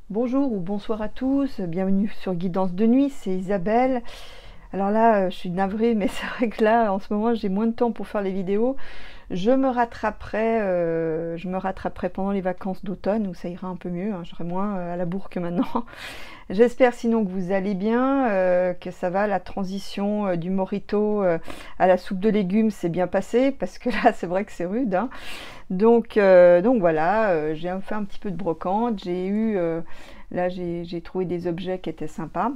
Bonjour ou bonsoir à tous, bienvenue sur Guidance de nuit, c'est Isabelle. Alors là, je suis navrée, mais c'est vrai que là, en ce moment, j'ai moins de temps pour faire les vidéos. Je me rattraperai pendant les vacances d'automne, où ça ira un peu mieux, hein, j'aurai moins à la bourre que maintenant. J'espère sinon que vous allez bien, que ça va, la transition du mojito à la soupe de légumes s'est bien passée, parce que là, c'est vrai que c'est rude, hein. Donc voilà, j'ai fait un petit peu de brocante, là j'ai trouvé des objets qui étaient sympas.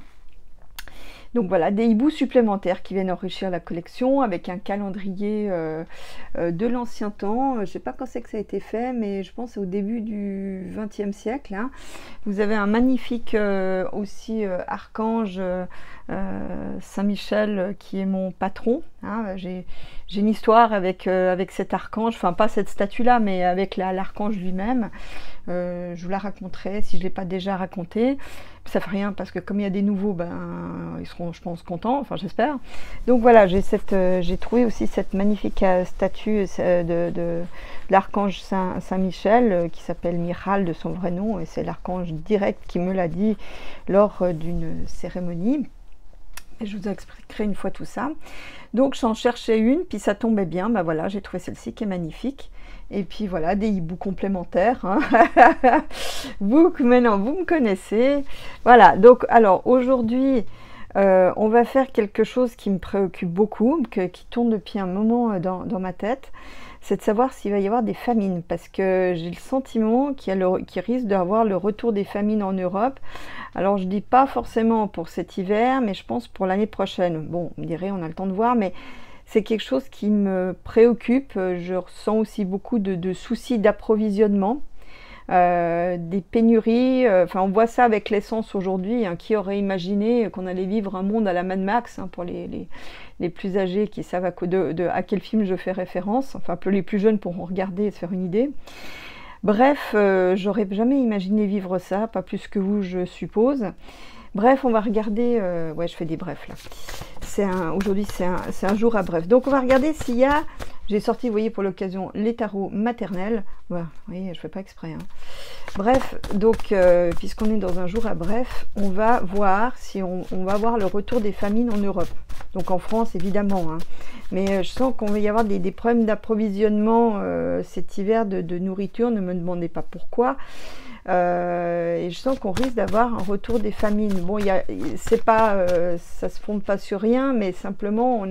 Donc voilà, des hiboux supplémentaires qui viennent enrichir la collection avec un calendrier de l'ancien temps. Je ne sais pas quand c'est que ça a été fait, mais je pense au début du XXe siècle, hein. Vous avez un magnifique aussi archange Saint-Michel qui est mon patron, hein. J'ai une histoire avec cet archange, enfin pas cette statue-là, mais avec l'archange lui-même. Je vous la raconterai si je ne l'ai pas déjà raconté. Ça fait rien parce que comme il y a des nouveaux, ben, ils seront, je pense, contents, enfin j'espère. Donc voilà, j'ai trouvé aussi cette magnifique statue de l'archange Saint-Michel qui s'appelle Miral de son vrai nom, et c'est l'archange direct qui me l'a dit lors d'une cérémonie. Et je vous expliquerai une fois tout ça. Donc j'en cherchais une, puis ça tombait bien, ben voilà, j'ai trouvé celle-ci qui est magnifique. Et puis voilà, des hiboux complémentaires, hein. Maintenant vous me connaissez. Voilà, donc alors aujourd'hui, on va faire quelque chose qui me préoccupe beaucoup, qui tourne depuis un moment dans ma tête. C'est de savoir s'il va y avoir des famines, parce que j'ai le sentiment qu'il risque d'avoir le retour des famines en Europe. Alors je dis pas forcément pour cet hiver, mais je pense pour l'année prochaine. Bon, on dirait, on a le temps de voir, mais c'est quelque chose qui me préoccupe. Je ressens aussi beaucoup de soucis d'approvisionnement, des pénuries. Enfin, on voit ça avec l'essence aujourd'hui, hein. Qui aurait imaginé qu'on allait vivre un monde à la Mad Max, hein, pour les plus âgés qui savent à quel film je fais référence. Enfin, un peu les plus jeunes pourront regarder et se faire une idée. Bref, j'aurais jamais imaginé vivre ça, pas plus que vous, je suppose. Bref, on va regarder. Ouais, je fais des brefs là. Aujourd'hui, c'est un jour à bref. Donc, on va regarder s'il y a. J'ai sorti, vous voyez, pour l'occasion, les tarots maternels. Voilà, vous voyez, je fais pas exprès, hein. Bref, donc, puisqu'on est dans un jour à bref, on va voir si on va voir le retour des famines en Europe. Donc en France, évidemment, hein. Mais je sens qu'on va y avoir des problèmes d'approvisionnement cet hiver de nourriture. Ne me demandez pas pourquoi. Et je sens qu'on risque d'avoir un retour des famines. Bon, c'est pas, ça se fonde pas sur rien, mais simplement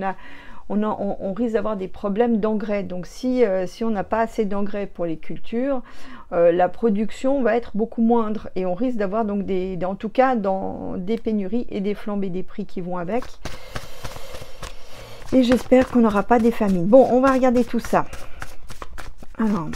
on risque d'avoir des problèmes d'engrais. Donc si on n'a pas assez d'engrais pour les cultures, la production va être beaucoup moindre, et on risque d'avoir donc en tout cas des pénuries et des flambées des prix qui vont avec. Et j'espère qu'on n'aura pas des famines. Bon, on va regarder tout ça. Alors,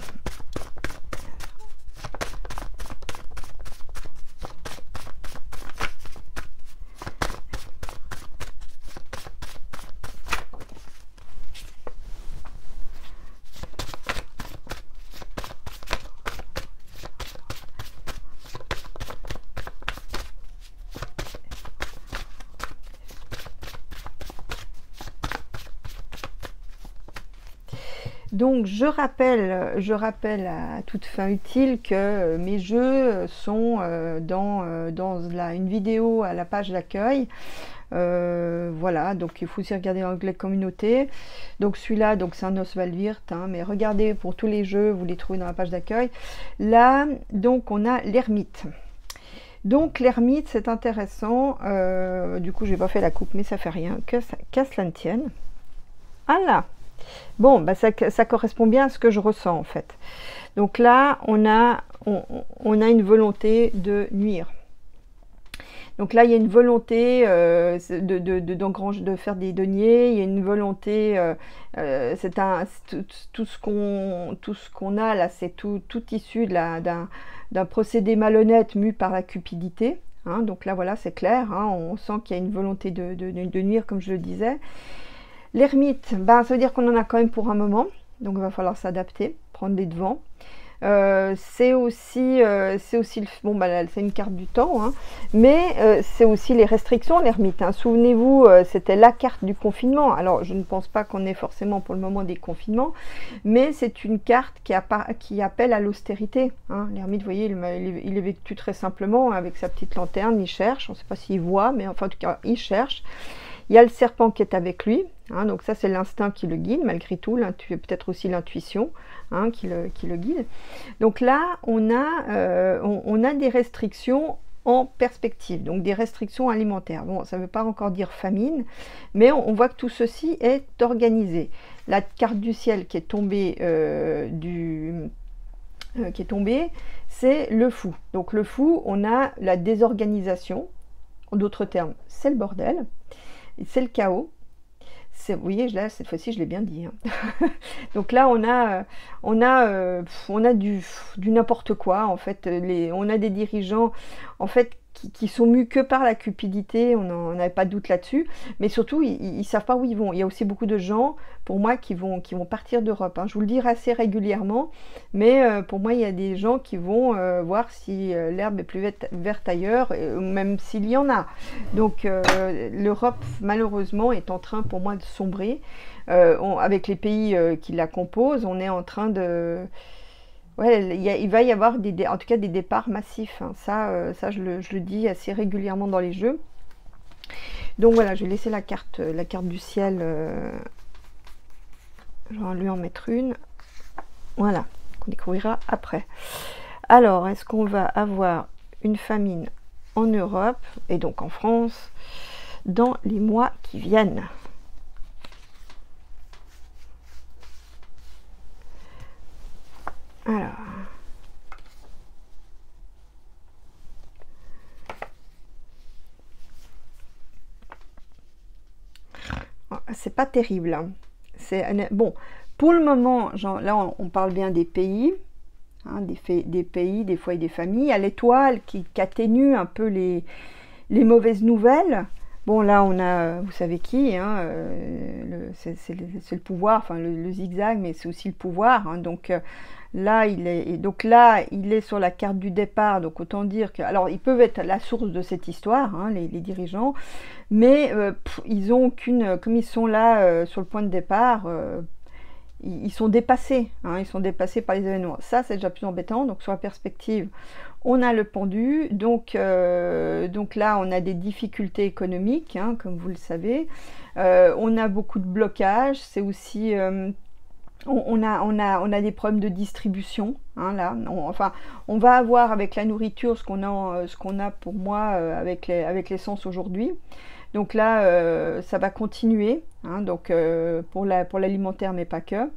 donc je rappelle à toute fin utile que mes jeux sont dans une vidéo à la page d'accueil. Voilà, donc il faut aussi regarder l'onglet communauté. Donc celui-là, donc c'est un Oswaldwirt, hein, mais regardez pour tous les jeux, vous les trouvez dans la page d'accueil. Là, donc on a l'ermite. Donc l'ermite, c'est intéressant. Du coup, j'ai pas fait la coupe, mais ça fait rien. Qu'à cela ne tienne. Voilà. Bon, bah ça correspond bien à ce que je ressens en fait. Donc là, on a une volonté de nuire. Donc là, il y a une volonté de faire des deniers. Il y a une volonté, tout ce qu'on a là, c'est tout issu d'un procédé malhonnête mu par la cupidité, hein. Donc là, voilà, c'est clair, hein, on sent qu'il y a une volonté de nuire, comme je le disais. L'ermite, ben, ça veut dire qu'on en a quand même pour un moment, donc il va falloir s'adapter, prendre des devants. bon, bah, c'est une carte du temps, hein, mais c'est aussi les restrictions, l'ermite. Hein. Souvenez-vous, c'était la carte du confinement. Alors, je ne pense pas qu'on ait forcément pour le moment des confinements, mais c'est une carte qui appelle à l'austérité. Hein. L'ermite, vous voyez, il est vêtu très simplement avec sa petite lanterne, il cherche. On ne sait pas s'il voit, mais enfin, en tout cas, il cherche. Il y a le serpent qui est avec lui, hein, donc ça c'est l'instinct qui le guide malgré tout, peut-être aussi l'intuition, hein, qui le guide. Donc là, on a des restrictions en perspective, donc des restrictions alimentaires. Bon, ça ne veut pas encore dire famine, mais on voit que tout ceci est organisé. La carte du ciel qui est tombée, c'est le fou. Donc le fou, on a la désorganisation, en d'autres termes, c'est le bordel. C'est le chaos. Vous voyez, là, cette fois-ci, je l'ai bien dit. Hein. Donc là, on a du n'importe quoi, en fait. On a des dirigeants, en fait, qui sont mus que par la cupidité, on n'avait pas de doute là-dessus, mais surtout, ils ne savent pas où ils vont. Il y a aussi beaucoup de gens, pour moi, qui vont partir d'Europe. Hein. Je vous le dis assez régulièrement, mais pour moi, il y a des gens qui vont voir si l'herbe est plus verte ailleurs, même s'il y en a. Donc, l'Europe, malheureusement, est en train, pour moi, de sombrer. Avec les pays qui la composent, on est en train de... Ouais, il va y avoir en tout cas des départs massifs. Hein. Ça je le dis assez régulièrement dans les jeux. Donc voilà, je vais laisser la carte du ciel. Je vais lui en mettre une. Voilà, qu'on découvrira après. Alors, est-ce qu'on va avoir une famine en Europe et donc en France dans les mois qui viennent? Alors, c'est pas terrible. Hein. Bon, pour le moment, là on parle bien des pays, hein, des pays, des fois et des familles. À l'étoile qui atténue un peu les mauvaises nouvelles. Bon, là on a, vous savez qui, hein, c'est le pouvoir, enfin le zigzag, mais c'est aussi le pouvoir. Hein, donc là, il est sur la carte du départ, donc autant dire que... Alors, ils peuvent être la source de cette histoire, hein, les dirigeants, mais ils ont aucune... Comme ils sont là sur le point de départ, ils sont dépassés, hein, ils sont dépassés par les événements. Ça, c'est déjà plus embêtant. Donc, sur la perspective, on a le pendu. Donc là, on a des difficultés économiques, hein, comme vous le savez. On a beaucoup de blocages. C'est aussi... on a des problèmes de distribution, hein, là. On va avoir avec la nourriture ce qu'on a pour moi avec l'essence aujourd'hui. Donc là, ça va continuer, hein, donc pour l'alimentaire, mais pas que.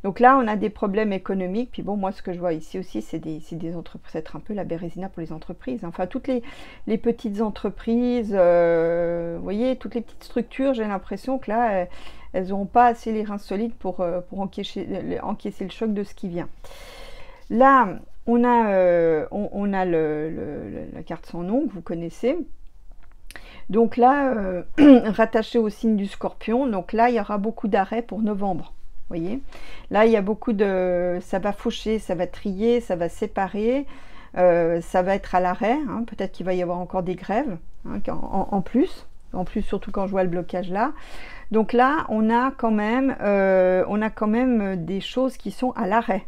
Donc là, on a des problèmes économiques. Puis bon, moi, ce que je vois ici aussi, c'est des entreprises, c'est être un peu la Bérésina pour les entreprises. Hein. Enfin, toutes les petites entreprises, vous voyez, toutes les petites structures, j'ai l'impression que là, elles n'auront pas assez les reins solides pour encaisser le choc de ce qui vient. Là, on a la carte sans nom que vous connaissez. Donc là, rattaché au signe du Scorpion, donc là, il y aura beaucoup d'arrêts pour novembre. Vous voyez, là, il y a beaucoup de... Ça va faucher, ça va trier, ça va séparer, ça va être à l'arrêt. Hein, peut-être qu'il va y avoir encore des grèves, hein, en plus, surtout quand je vois le blocage là. Donc là, on a quand même des choses qui sont à l'arrêt.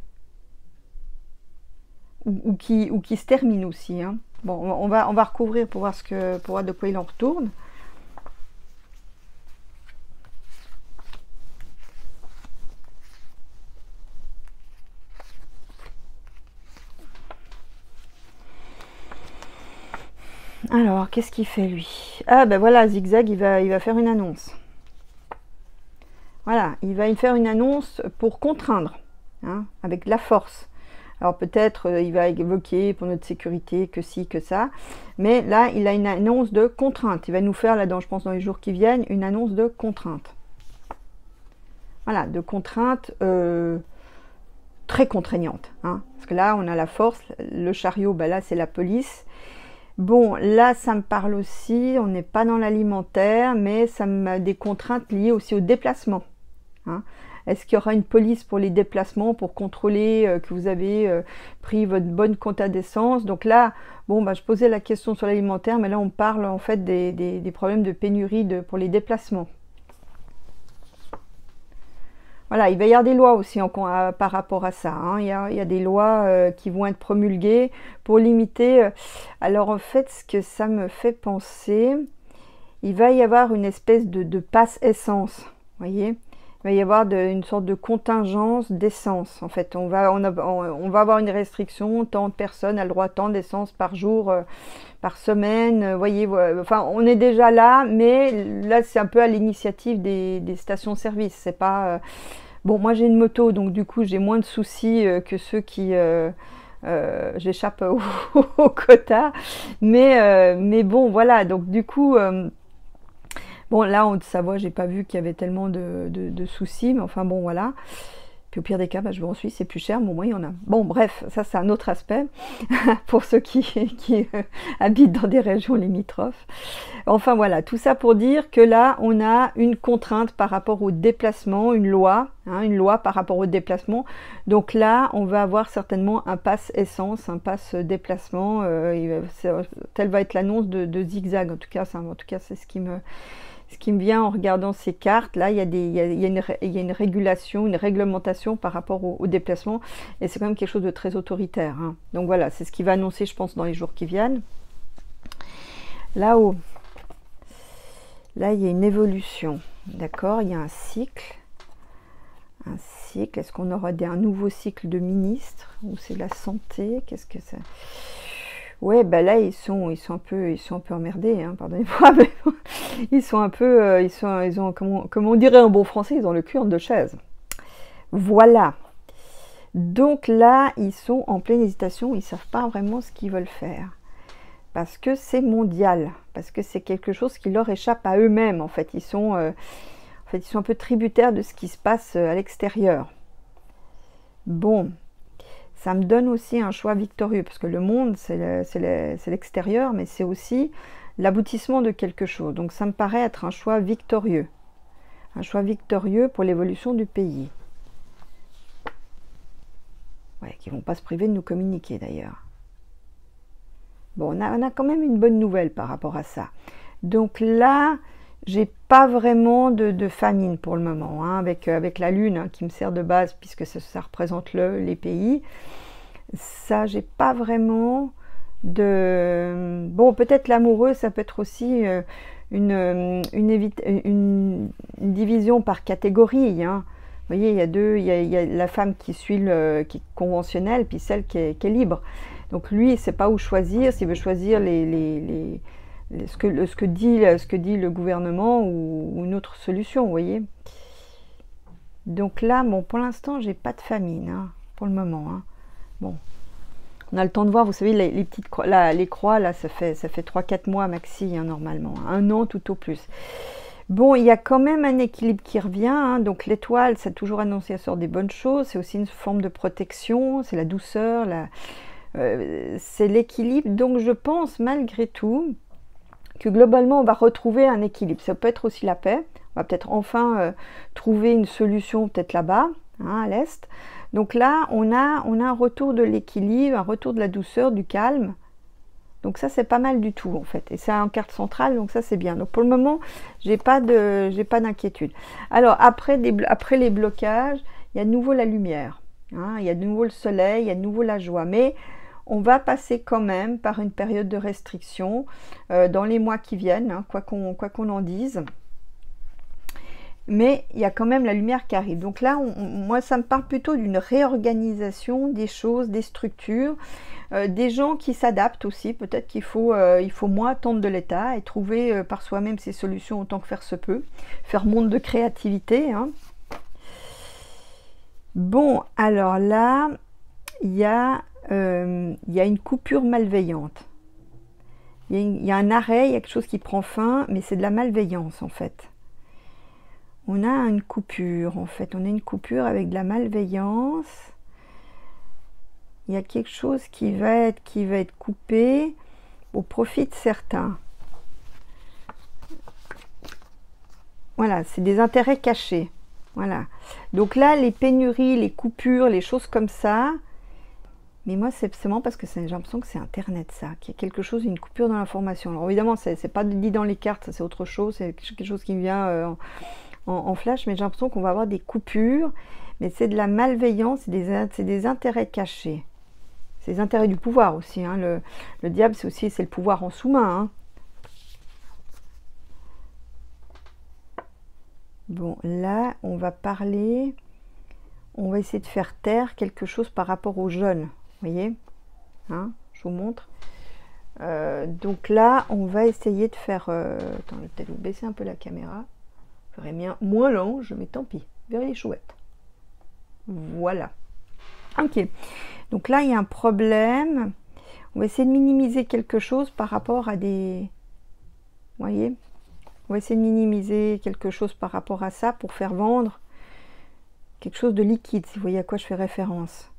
Ou qui se terminent aussi. Hein. Bon, on va recouvrir pour voir de quoi il en retourne. Alors, qu'est-ce qu'il fait lui? Ah ben voilà, Zigzag, il va faire une annonce. Voilà, il va faire une annonce pour contraindre, hein, avec de la force. Alors peut-être il va évoquer pour notre sécurité que ci, que ça. Mais là, il a une annonce de contrainte. Il va nous faire, là, je pense dans les jours qui viennent, une annonce de contrainte. Voilà, de contrainte très contraignante. Hein, parce que là, on a la force. Le chariot, ben là, c'est la police. Bon, là, ça me parle aussi. On n'est pas dans l'alimentaire, mais ça me des contraintes liées aussi au déplacement. Hein. Est-ce qu'il y aura une police pour les déplacements, pour contrôler que vous avez pris votre bonne quota d'essence? Donc là, bon, bah, je posais la question sur l'alimentaire, mais là on parle en fait des problèmes de pénurie pour les déplacements. Voilà, il va y avoir des lois aussi par rapport à ça, hein. Il y a des lois qui vont être promulguées pour limiter. Alors en fait, ce que ça me fait penser, il va y avoir une espèce de passe essence, voyez. Il va y avoir une sorte de contingence d'essence. En fait, on va avoir une restriction, tant de personnes a le droit à tant d'essence par jour, par semaine, voyez. Enfin, on est déjà là, mais là, c'est un peu à l'initiative des stations-service. C'est pas... Bon, moi, j'ai une moto, donc du coup, j'ai moins de soucis que ceux qui... j'échappe au quota. Mais bon, voilà. Donc, du coup... bon, là, en Haute-Savoie, j'ai pas vu qu'il y avait tellement de soucis, mais enfin, bon, voilà. Puis au pire des cas, bah, je vais en Suisse, c'est plus cher, mais au moins il y en a. Bon, bref, ça c'est un autre aspect pour ceux qui habitent dans des régions limitrophes. Enfin voilà, tout ça pour dire que là, on a une contrainte par rapport au déplacement, une loi par rapport au déplacement. Donc là, on va avoir certainement un pass essence, un pass déplacement. Telle va être l'annonce de zigzag. En tout cas, c'est ce qui me vient en regardant ces cartes. Là, il y a une régulation, une réglementation par rapport au déplacement. Et c'est quand même quelque chose de très autoritaire, hein. Donc voilà, c'est ce qui va annoncer, je pense, dans les jours qui viennent. Là-haut, là, il y a une évolution. D'accord, il y a un cycle. Un cycle. Est-ce qu'on aura un nouveau cycle de ministres? Ou c'est la santé? Qu'est-ce que c'est? Ouais, bah là ils sont un peu emmerdés, hein, pardonnez-moi, mais ils ont, comme on dirait en bon français, ils ont le cul entre deux chaises. Voilà. Donc là, ils sont en pleine hésitation, ils savent pas vraiment ce qu'ils veulent faire. Parce que c'est mondial, parce que c'est quelque chose qui leur échappe à eux-mêmes, en fait. Ils sont un peu tributaires de ce qui se passe à l'extérieur. Bon. Ça me donne aussi un choix victorieux, parce que le monde, c'est l'extérieur, mais c'est aussi l'aboutissement de quelque chose. Donc ça me paraît être un choix victorieux. Un choix victorieux pour l'évolution du pays. Ouais, qui ne vont pas se priver de nous communiquer d'ailleurs. Bon, on a quand même une bonne nouvelle par rapport à ça. Donc là, j'ai pas vraiment de famine pour le moment, hein, avec la lune, hein, qui me sert de base puisque ça représente les pays. Ça, j'ai pas vraiment de... Bon, peut-être l'amoureux, ça peut être aussi une division par catégorie, hein. Vous voyez, il y a la femme qui suit qui est conventionnelle, puis celle qui est libre. Donc lui, il ne sait pas où choisir, s'il veut choisir ce que dit le gouvernement ou une autre solution, vous voyez. Donc là, bon, pour l'instant, j'ai pas de famine, hein, pour le moment, hein. Bon, on a le temps de voir, vous savez, les petites croix, les croix, là, ça fait 3-4 mois maxi, hein, normalement, un an tout au plus. Bon, il y a quand même un équilibre qui revient, hein. Donc l'étoile, ça a toujours annoncé à sort des bonnes choses, c'est aussi une forme de protection, c'est la douceur, c'est l'équilibre. Donc je pense malgré tout que globalement on va retrouver un équilibre. Ça peut être aussi la paix, on va peut-être enfin trouver une solution peut-être là-bas, hein, à l'est. Donc là on a un retour de l'équilibre, un retour de la douceur, du calme. Donc ça c'est pas mal du tout en fait, et c'est en carte centrale, donc ça c'est bien. Donc pour le moment j'ai pas d'inquiétude. Alors après les blocages, il y a de nouveau la lumière, hein, il y a de nouveau le soleil, il y a de nouveau la joie, mais on va passer quand même par une période de restriction dans les mois qui viennent, hein, quoi qu'on en dise. Mais il y a quand même la lumière qui arrive. Donc là, moi, ça me parle plutôt d'une réorganisation des choses, des structures, des gens qui s'adaptent aussi. Peut-être qu'il faut moins attendre de l'État et trouver par soi-même ses solutions autant que faire se peut. Faire montre de créativité, hein. Bon, alors là, il y a une coupure malveillante. Il y a un arrêt, il y a quelque chose qui prend fin, mais c'est de la malveillance en fait. On a une coupure, en fait. On a une coupure avec de la malveillance. Il y a quelque chose qui va être coupé au profit de certains. Voilà, c'est des intérêts cachés. Voilà. Donc là, les pénuries, les coupures, les choses comme ça. Mais moi, c'est vraiment parce que j'ai l'impression que c'est Internet, ça. Qu'il y a quelque chose, une coupure dans l'information. Alors évidemment, c'est pas dit dans les cartes, ça c'est autre chose. C'est quelque chose qui me vient en flash. Mais j'ai l'impression qu'on va avoir des coupures. Mais c'est de la malveillance, c'est des intérêts cachés. C'est les intérêts du pouvoir aussi. Hein. Le diable, c'est le pouvoir en sous-main. Hein. Bon, là, on va parler, on va essayer de faire taire quelque chose par rapport aux jeunes. Vous voyez, hein, je vous montre. Donc là, on va essayer de faire... attends, je vais peut-être vous baisser un peu la caméra. Je ferai bien moins l'ange, mais tant pis. Vers les chouettes. Voilà. Ok. Donc là, il y a un problème. On va essayer de minimiser quelque chose par rapport à des... Vous voyez ? On va essayer de minimiser quelque chose par rapport à ça pour faire vendre quelque chose de liquide, si vous voyez à quoi je fais référence.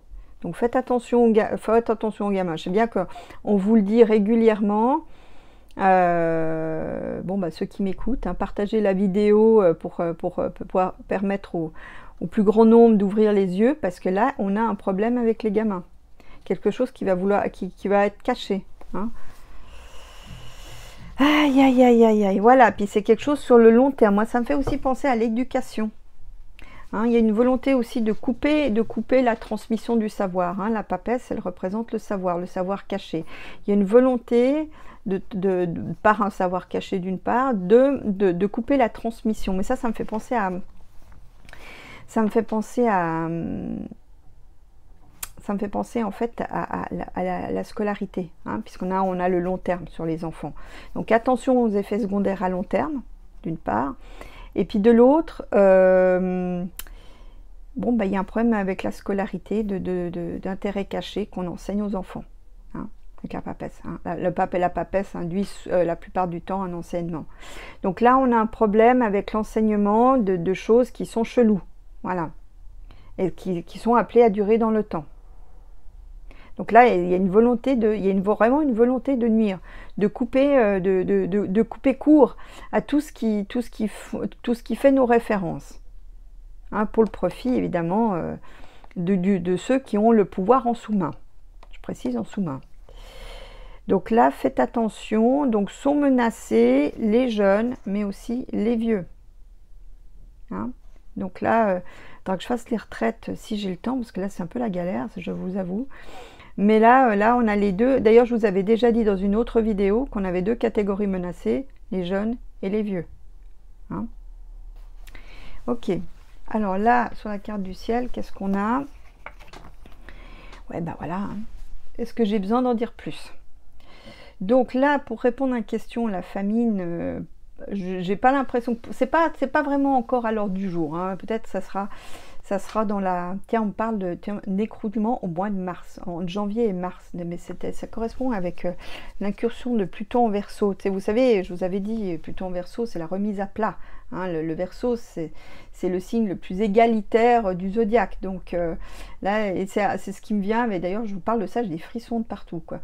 Donc faites attention aux gamins. Je sais bien qu'on vous le dit régulièrement. Bon, bah, ceux qui m'écoutent, hein, partagez la vidéo pour pouvoir permettre au plus grand nombre d'ouvrir les yeux, parce que là, on a un problème avec les gamins. Quelque chose qui va être caché. Hein. Aïe, aïe, aïe, aïe, aïe. Voilà, puis c'est quelque chose sur le long terme. Moi, ça me fait aussi penser à l'éducation. Hein, il y a une volonté aussi de couper la transmission du savoir. Hein. La papesse, elle représente le savoir caché. Il y a une volonté, par un savoir caché d'une part, de couper la transmission. Mais ça me fait penser à... Ça me fait penser en fait à la scolarité, hein, puisqu'on a le long terme sur les enfants. Donc attention aux effets secondaires à long terme, d'une part. Et puis de l'autre, bon, bah, y a un problème avec la scolarité, d'intérêt caché qu'on enseigne aux enfants, hein, avec la papesse. Hein. Le pape et la papesse induisent la plupart du temps un enseignement. Donc là, on a un problème avec l'enseignement de choses qui sont cheloues, voilà, et qui sont appelées à durer dans le temps. Donc là, il y a une volonté vraiment une volonté de nuire, de couper, couper court à tout ce qui fait nos références. Hein, pour le profit, évidemment, de ceux qui ont le pouvoir en sous-main. Je précise en sous-main. Donc là, faites attention. Donc sont menacés les jeunes, mais aussi les vieux. Hein, donc là, il faudra que je fasse les retraites si j'ai le temps, parce que là, c'est un peu la galère, je vous avoue. Mais là, on a les deux. D'ailleurs, je vous avais déjà dit dans une autre vidéo qu'on avait deux catégories menacées, les jeunes et les vieux. Hein, ok. Alors là, sur la carte du ciel, qu'est-ce qu'on a? Ouais, ben voilà. Hein. Est-ce que j'ai besoin d'en dire plus? Donc là, pour répondre à une question, la famine, j'ai pas l'impression que... C'est pas vraiment encore à l'ordre du jour. Hein. Peut-être ça sera dans la... Tiens, on parle d'écroulement au mois de mars, en janvier et mars. Mais ça correspond avec l'incursion de Pluton en Verseau. Vous savez, je vous avais dit, Pluton en Verseau, c'est la remise à plat. Hein, le Verseau, c'est le signe le plus égalitaire du zodiaque. Donc là, c'est ce qui me vient. Mais d'ailleurs, je vous parle de ça, j'ai des frissons de partout, quoi.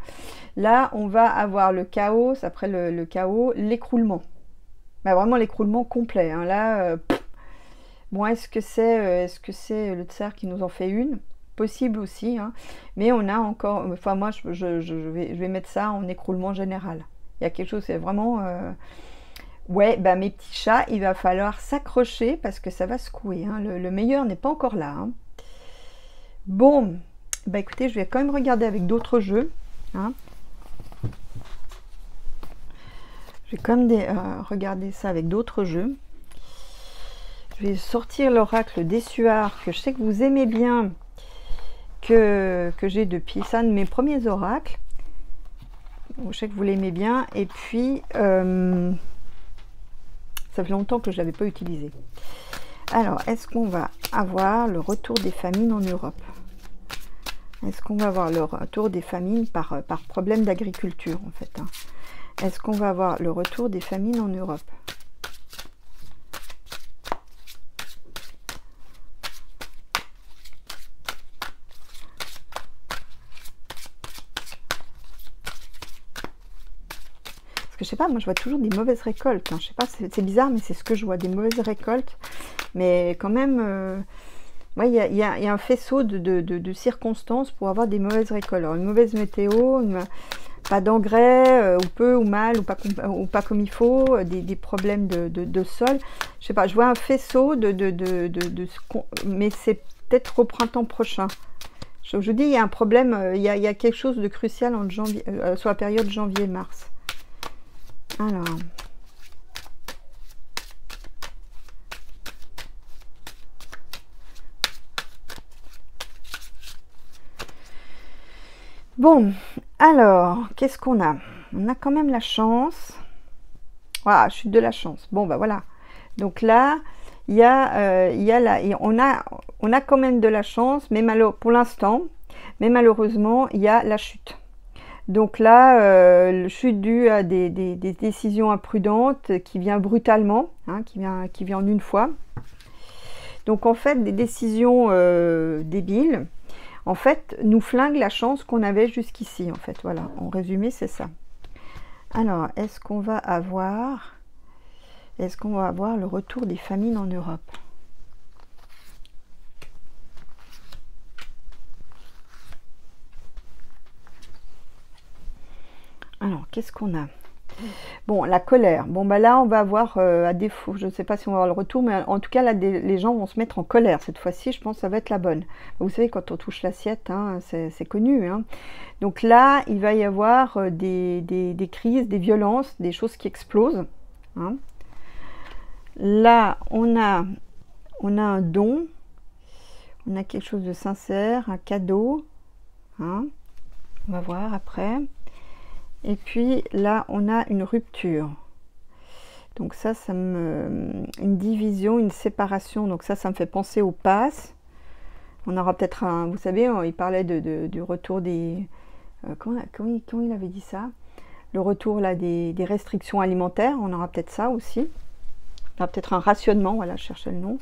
Là, on va avoir le chaos, après le chaos, l'écroulement. Bah, vraiment l'écroulement complet. Hein. Là, bon, est-ce que c'est le tsar qui nous en fait une? Possible aussi, hein. Mais on a encore... Enfin, moi, je vais mettre ça en écroulement général. Il y a quelque chose, c'est vraiment... Ouais, bah, mes petits chats, il va falloir s'accrocher parce que ça va secouer. Hein. Le meilleur n'est pas encore là. Hein. Bon, bah écoutez, je vais quand même regarder avec d'autres jeux. Hein. Je vais quand même regarder ça avec d'autres jeux. Je vais sortir l'oracle des Suards, que je sais que vous aimez bien, que j'ai depuis. C'est un de mes premiers oracles. Je sais que vous l'aimez bien. Et puis, ça fait longtemps que je ne l'avais pas utilisé. Alors, est-ce qu'on va avoir le retour des famines en Europe? Est-ce qu'on va avoir le retour des famines par problème d'agriculture, en fait, hein? Est-ce qu'on va avoir le retour des famines en Europe? Parce que je sais pas, moi je vois toujours des mauvaises récoltes. Hein. Je sais pas, c'est bizarre, mais c'est ce que je vois, des mauvaises récoltes. Mais quand même, ouais, il y a un faisceau de circonstances pour avoir des mauvaises récoltes. Alors, une mauvaise météo, pas d'engrais, ou peu, ou mal, ou pas comme il faut, des problèmes de sol. Je sais pas, je vois un faisceau mais c'est peut-être au printemps prochain. Je vous dis, il y a un problème, il y a quelque chose de crucial en janvier, sur la période janvier-mars. Alors... Bon, alors, qu'est-ce qu'on a? On a quand même la chance. Voilà, chute de la chance. Bon, bah voilà. Donc là, on a quand même de la chance, mais pour l'instant, mais malheureusement, il y a la chute. Donc là, le chute due à des décisions imprudentes qui vient brutalement, hein, qui vient en une fois. Donc en fait, des décisions débiles, en fait, nous flinguent la chance qu'on avait jusqu'ici, en fait. Voilà, en résumé, c'est ça. Alors, est-ce qu'on va avoir le retour des famines en Europe? Alors, qu'est-ce qu'on a? Bon, la colère. Bon, bah là, on va avoir, à défaut, je ne sais pas si on va avoir le retour, mais en tout cas, là, les gens vont se mettre en colère. Cette fois-ci, je pense que ça va être la bonne. Vous savez, quand on touche l'assiette, hein, c'est connu. Hein. Donc là, il va y avoir des crises, des violences, des choses qui explosent. Hein. Là, on a un don, on a quelque chose de sincère, un cadeau. Hein. On va voir après. Et puis là, on a une rupture. Donc ça une division, une séparation. Donc ça me fait penser au pass. On aura peut-être un... Vous savez, il parlait du retour des... comment il avait dit ça? Le retour là des restrictions alimentaires. On aura peut-être ça aussi. On aura peut-être un rationnement. Voilà, je cherchais le nom.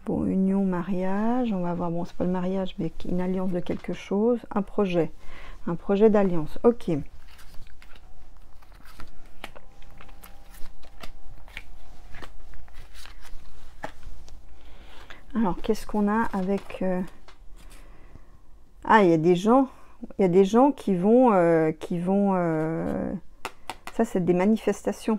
Bon, union, mariage. On va voir, bon, c'est pas le mariage, mais une alliance de quelque chose. Un projet. Un projet d'alliance. Ok. Alors, qu'est-ce qu'on a avec... Ah, il y a des gens qui vont... Ça, c'est des manifestations.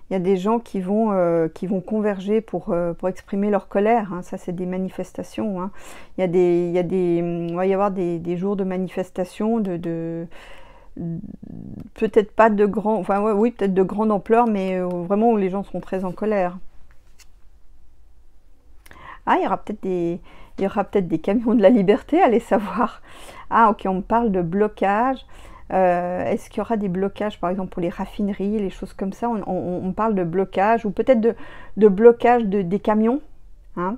Il y a des gens qui vont converger pour exprimer leur colère. Hein. Ça, c'est des manifestations. Hein. Il va y avoir des jours de manifestation, peut-être pas de grand... Enfin, oui, peut-être de grande ampleur, mais vraiment où les gens seront très en colère. Ah, il y aura peut-être des camions de la liberté, allez savoir. Ah, ok, on me parle de blocage. Est-ce qu'il y aura des blocages, par exemple, pour les raffineries, les choses comme ça? On parle de blocage, ou peut-être de blocage des camions. Hein.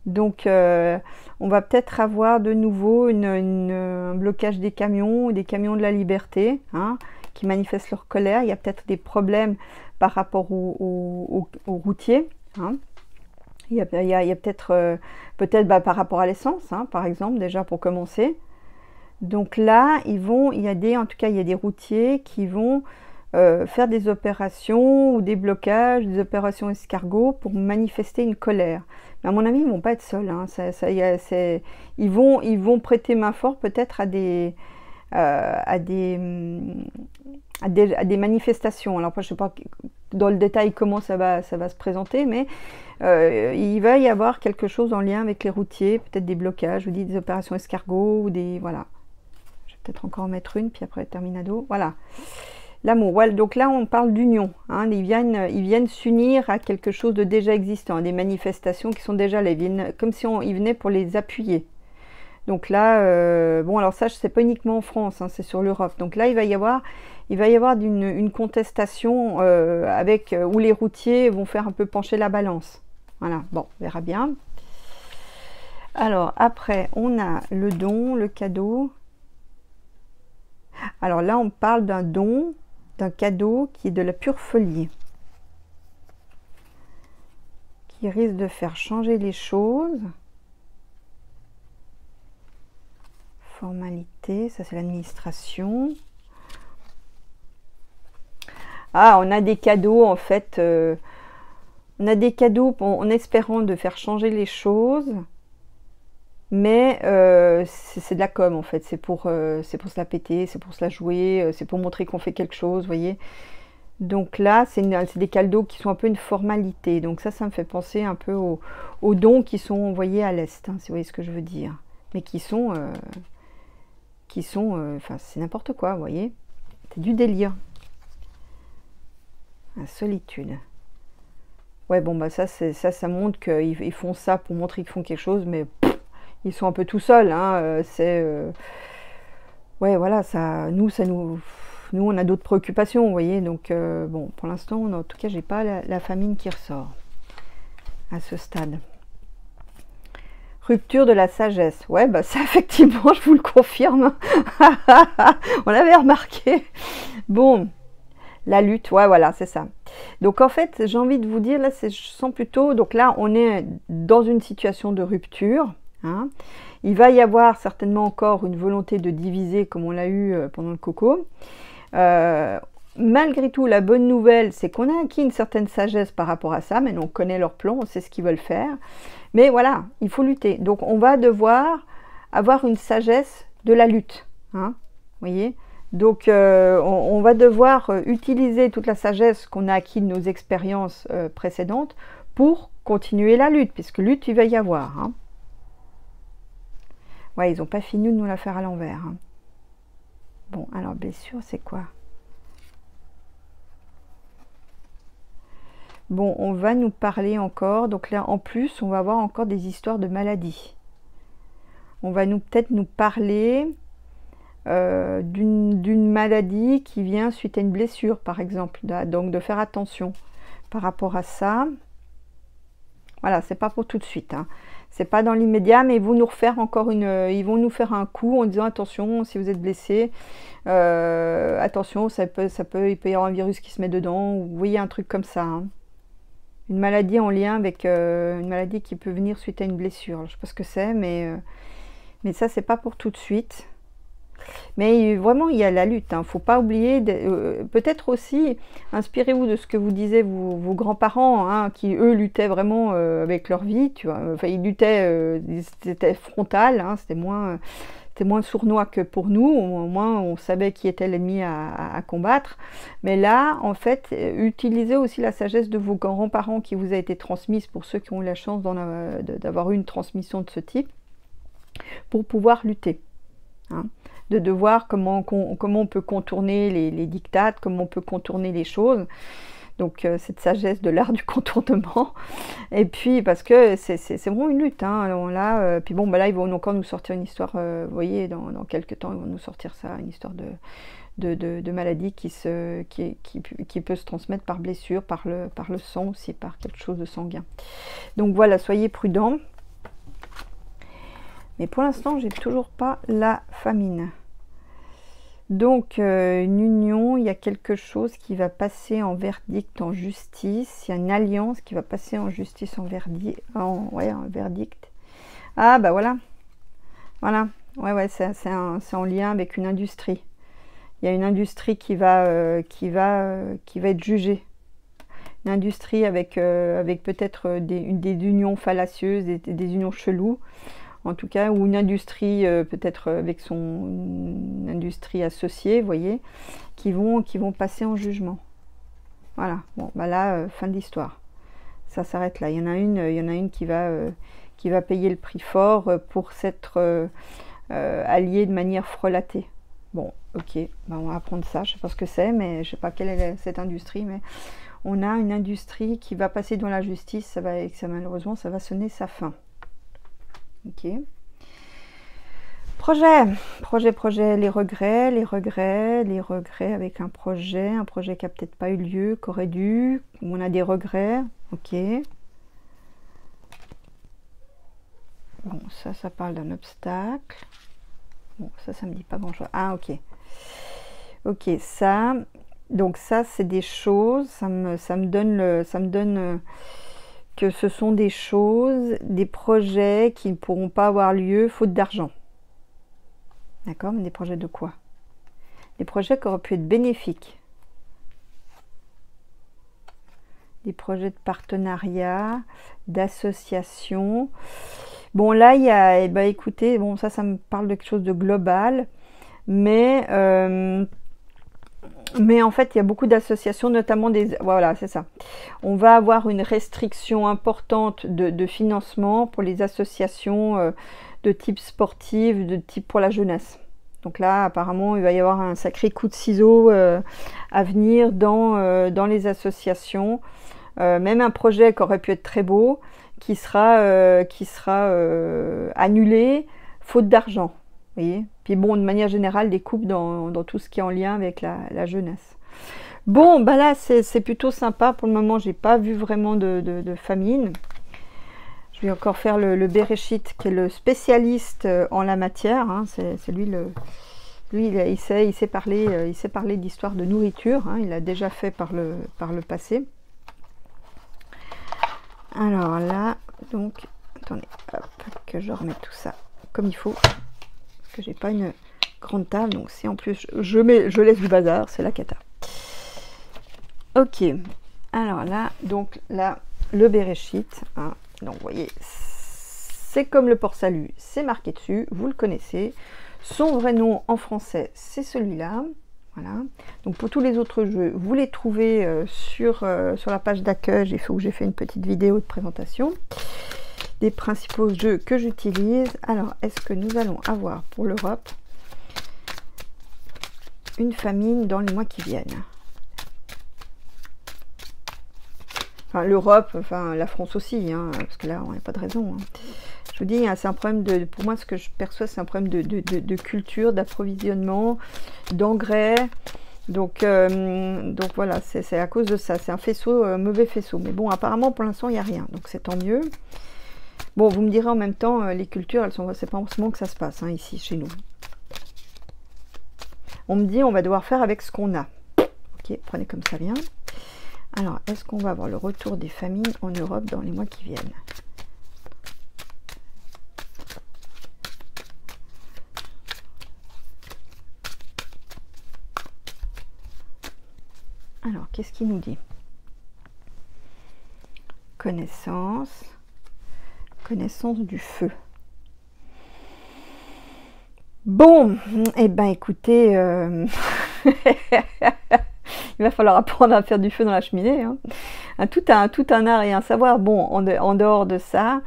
Donc, on va peut-être avoir de nouveau un blocage des camions de la liberté, hein, qui manifestent leur colère. Il y a peut-être des problèmes par rapport aux routiers. Hein. Il y a peut-être par rapport à l'essence, hein, par exemple, déjà pour commencer. Donc là, en tout cas, il y a des routiers qui vont faire des opérations ou des blocages, des opérations escargots pour manifester une colère. Mais à mon avis, ils ne vont pas être seuls. Hein. Ils vont prêter main forte peut-être à des manifestations. Alors après, je ne sais pas dans le détail comment ça va se présenter, mais il va y avoir quelque chose en lien avec les routiers, peut-être des blocages, je vous dis des opérations escargots, ou des... Voilà. Je vais peut-être encore en mettre une, puis après terminado. Voilà. L'amour. Voilà. Donc là, on parle d'union. Hein. Ils viennent s'unir à quelque chose de déjà existant, des manifestations qui sont déjà là. Ils viennent comme si ils venaient pour les appuyer. Donc là, bon, alors ça, c'est pas uniquement en France, hein, c'est sur l'Europe. Donc là, il va y avoir une contestation où les routiers vont faire un peu pencher la balance. Voilà, bon, on verra bien. Alors, après, on a le don, le cadeau. Alors là, on parle d'un don, d'un cadeau qui est de la pure folie, qui risque de faire changer les choses. Formalité, ça c'est l'administration. Ah, on a des cadeaux en fait. On a des cadeaux en espérant de faire changer les choses. Mais c'est de la com en fait, c'est pour se la péter, c'est pour se la jouer, c'est pour montrer qu'on fait quelque chose, vous voyez. Donc là, c'est des cadeaux qui sont un peu une formalité. Donc ça me fait penser un peu aux dons qui sont envoyés à l'Est, hein, si vous voyez ce que je veux dire. Mais qui sont enfin c'est n'importe quoi, vous voyez. C'est du délire. La solitude. Ouais, bon, bah ça montre qu'ils font ça pour montrer qu'ils font quelque chose, mais ils sont un peu tout seuls, hein, ouais, voilà, nous, on a d'autres préoccupations, vous voyez, donc, bon, pour l'instant, en tout cas, j'ai pas la famine qui ressort, à ce stade. Rupture de la sagesse, ouais, bah ça, effectivement, je vous le confirme, on l'avait remarqué, bon, la lutte, ouais, voilà, c'est ça. Donc, en fait, j'ai envie de vous dire, là, je sens plutôt, donc là, on est dans une situation de rupture, hein. Il va y avoir certainement encore une volonté de diviser comme on l'a eu pendant le coco. Malgré tout, la bonne nouvelle, c'est qu'on a acquis une certaine sagesse par rapport à ça. Maintenant, on connaît leur plan, on sait ce qu'ils veulent faire. Mais voilà, il faut lutter. Donc, on va devoir avoir une sagesse de la lutte. Hein, vous voyez. Donc, on va devoir utiliser toute la sagesse qu'on a acquis de nos expériences précédentes pour continuer la lutte, puisque lutte, il va y avoir. Hein. Ouais, ils n'ont pas fini de nous la faire à l'envers. Hein. Bon, alors blessure, c'est quoi? Bon, on va nous parler encore. Donc là, en plus, on va avoir encore des histoires de maladies. On va peut-être nous parler d'une maladie qui vient suite à une blessure, par exemple. Donc, de faire attention par rapport à ça. Voilà, c'est pas pour tout de suite. Hein. C'est pas dans l'immédiat, mais ils vont nous refaire encore ils vont nous faire un coup en disant attention, si vous êtes blessé, attention, il peut y avoir un virus qui se met dedans, ou vous voyez un truc comme ça. Hein. Une maladie en lien avec une maladie qui peut venir suite à une blessure. Je sais pas ce que c'est, mais ça, c'est pas pour tout de suite. Mais vraiment, il y a la lutte. Hein. Faut pas oublier, peut-être aussi, inspirez-vous de ce que vous disaient vos grands-parents, hein, qui eux luttaient vraiment avec leur vie. Tu vois. Enfin, ils luttaient, c'était frontal, hein, c'était moins sournois que pour nous. Au moins, on savait qui était l'ennemi à combattre. Mais là, en fait, utilisez aussi la sagesse de vos grands-parents qui vous a été transmise, pour ceux qui ont eu la chance d'avoir eu une transmission de ce type, pour pouvoir lutter. Hein. De voir comment on peut contourner les dictates, comment on peut contourner les choses. Donc cette sagesse de l'art du contournement. Et puis parce que c'est vraiment une lutte. Hein. Alors, là, puis bon, bah là ils vont encore nous sortir une histoire, vous voyez, dans quelques temps ils vont nous sortir ça, une histoire de maladie qui peut se transmettre par blessure, par le sang aussi, par quelque chose de sanguin. Donc voilà, soyez prudents. Mais pour l'instant, j'ai toujours pas la famine. Donc, une union, il y a quelque chose qui va passer en verdict, en justice. Il y a une alliance qui va passer en justice, en verdict. En verdict. Ah, bah voilà. Voilà. Ouais, c'est en lien avec une industrie. Il y a une industrie qui va être jugée. Une industrie avec peut-être des unions fallacieuses, des unions cheloues. En tout cas, ou une industrie, peut-être avec une industrie associée, vous voyez, qui vont passer en jugement. Voilà, bon, bah là, fin de l'histoire. Ça s'arrête là. Il y en a une qui va payer le prix fort pour s'être alliée de manière frelatée. Bon, ok, bah on va apprendre ça. Je ne sais pas ce que c'est, mais je ne sais pas quelle est cette industrie, mais on a une industrie qui va passer dans la justice, malheureusement, ça va sonner sa fin. Ok. Projet, les regrets avec un projet qui a peut-être pas eu lieu, qu'aurait dû, où on a des regrets, ok. Bon, ça parle d'un obstacle. Bon, ça me dit pas grand-chose. Ah, ok. Ok, ça, donc ça, c'est des choses, ça me donne que ce sont des choses, des projets qui ne pourront pas avoir lieu faute d'argent. D'accord, mais des projets de quoi? Des projets qui auraient pu être bénéfiques. des projets de partenariat, d'association. Bon, là, il y a, eh ben, écoutez, bon, ça me parle de quelque chose de global, mais en fait, il y a beaucoup d'associations, notamment des... Voilà, c'est ça. On va avoir une restriction importante de financement pour les associations de type sportif, de type pour la jeunesse. Donc là, apparemment, il va y avoir un sacré coup de ciseau à venir dans les associations. Même un projet qui aurait pu être très beau, qui sera annulé, faute d'argent. Vous voyez. Puis bon, de manière générale, des coupes dans tout ce qui est en lien avec la jeunesse. Bon, bah là, c'est plutôt sympa. Pour le moment, j'ai pas vu vraiment de famine. Je vais encore faire le Bereshit, qui est le spécialiste en la matière. Hein. C'est lui il sait parler d'histoire de nourriture. Hein. Il l'a déjà fait par le passé. Alors là, donc, attendez, hop, que je remette tout ça comme il faut. Parce que j'ai pas une grande table. Donc si en plus je laisse du bazar, c'est la cata. Ok. Alors là, donc là, le Bereshit. Hein. Donc vous voyez, c'est comme le port-salut, c'est marqué dessus, vous le connaissez. Son vrai nom en français, c'est celui-là. Voilà. Donc pour tous les autres jeux, vous les trouvez sur la page d'accueil. J'ai fait une petite vidéo de présentation des principaux jeux que j'utilise. Alors, est-ce que nous allons avoir pour l'Europe une famine dans les mois qui viennent? Enfin, l'Europe, enfin la France aussi, hein, parce que là, on n'a pas de raison. Hein. Je vous dis, c'est un problème pour moi, ce que je perçois, c'est un problème de culture, d'approvisionnement, d'engrais. Donc voilà, c'est à cause de ça. C'est un faisceau, mauvais faisceau. Mais bon, apparemment, pour l'instant, il n'y a rien. Donc c'est tant mieux. Bon, vous me direz en même temps, les cultures, c'est pas en ce moment que ça se passe, hein, ici, chez nous. On me dit, on va devoir faire avec ce qu'on a. Ok, prenez comme ça vient. Alors, est-ce qu'on va avoir le retour des famines en Europe dans les mois qui viennent? Alors, qu'est-ce qu'il nous dit? Connaissance du feu. Bon, eh ben écoutez, il va falloir apprendre à faire du feu dans la cheminée. Hein. Tout un art et un savoir. Bon, en dehors de ça,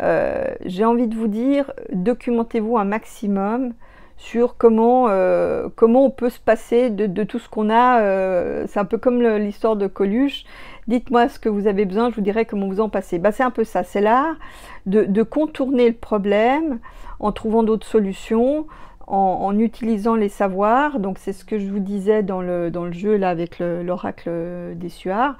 j'ai envie de vous dire, documentez-vous un maximum sur comment on peut se passer de tout ce qu'on a. C'est un peu comme l'histoire de Coluche. Dites-moi ce que vous avez besoin, je vous dirai comment vous en passez. Bah, c'est un peu ça, c'est l'art de contourner le problème en trouvant d'autres solutions, en utilisant les savoirs. Donc c'est ce que je vous disais dans le jeu là avec l'oracle des Suards.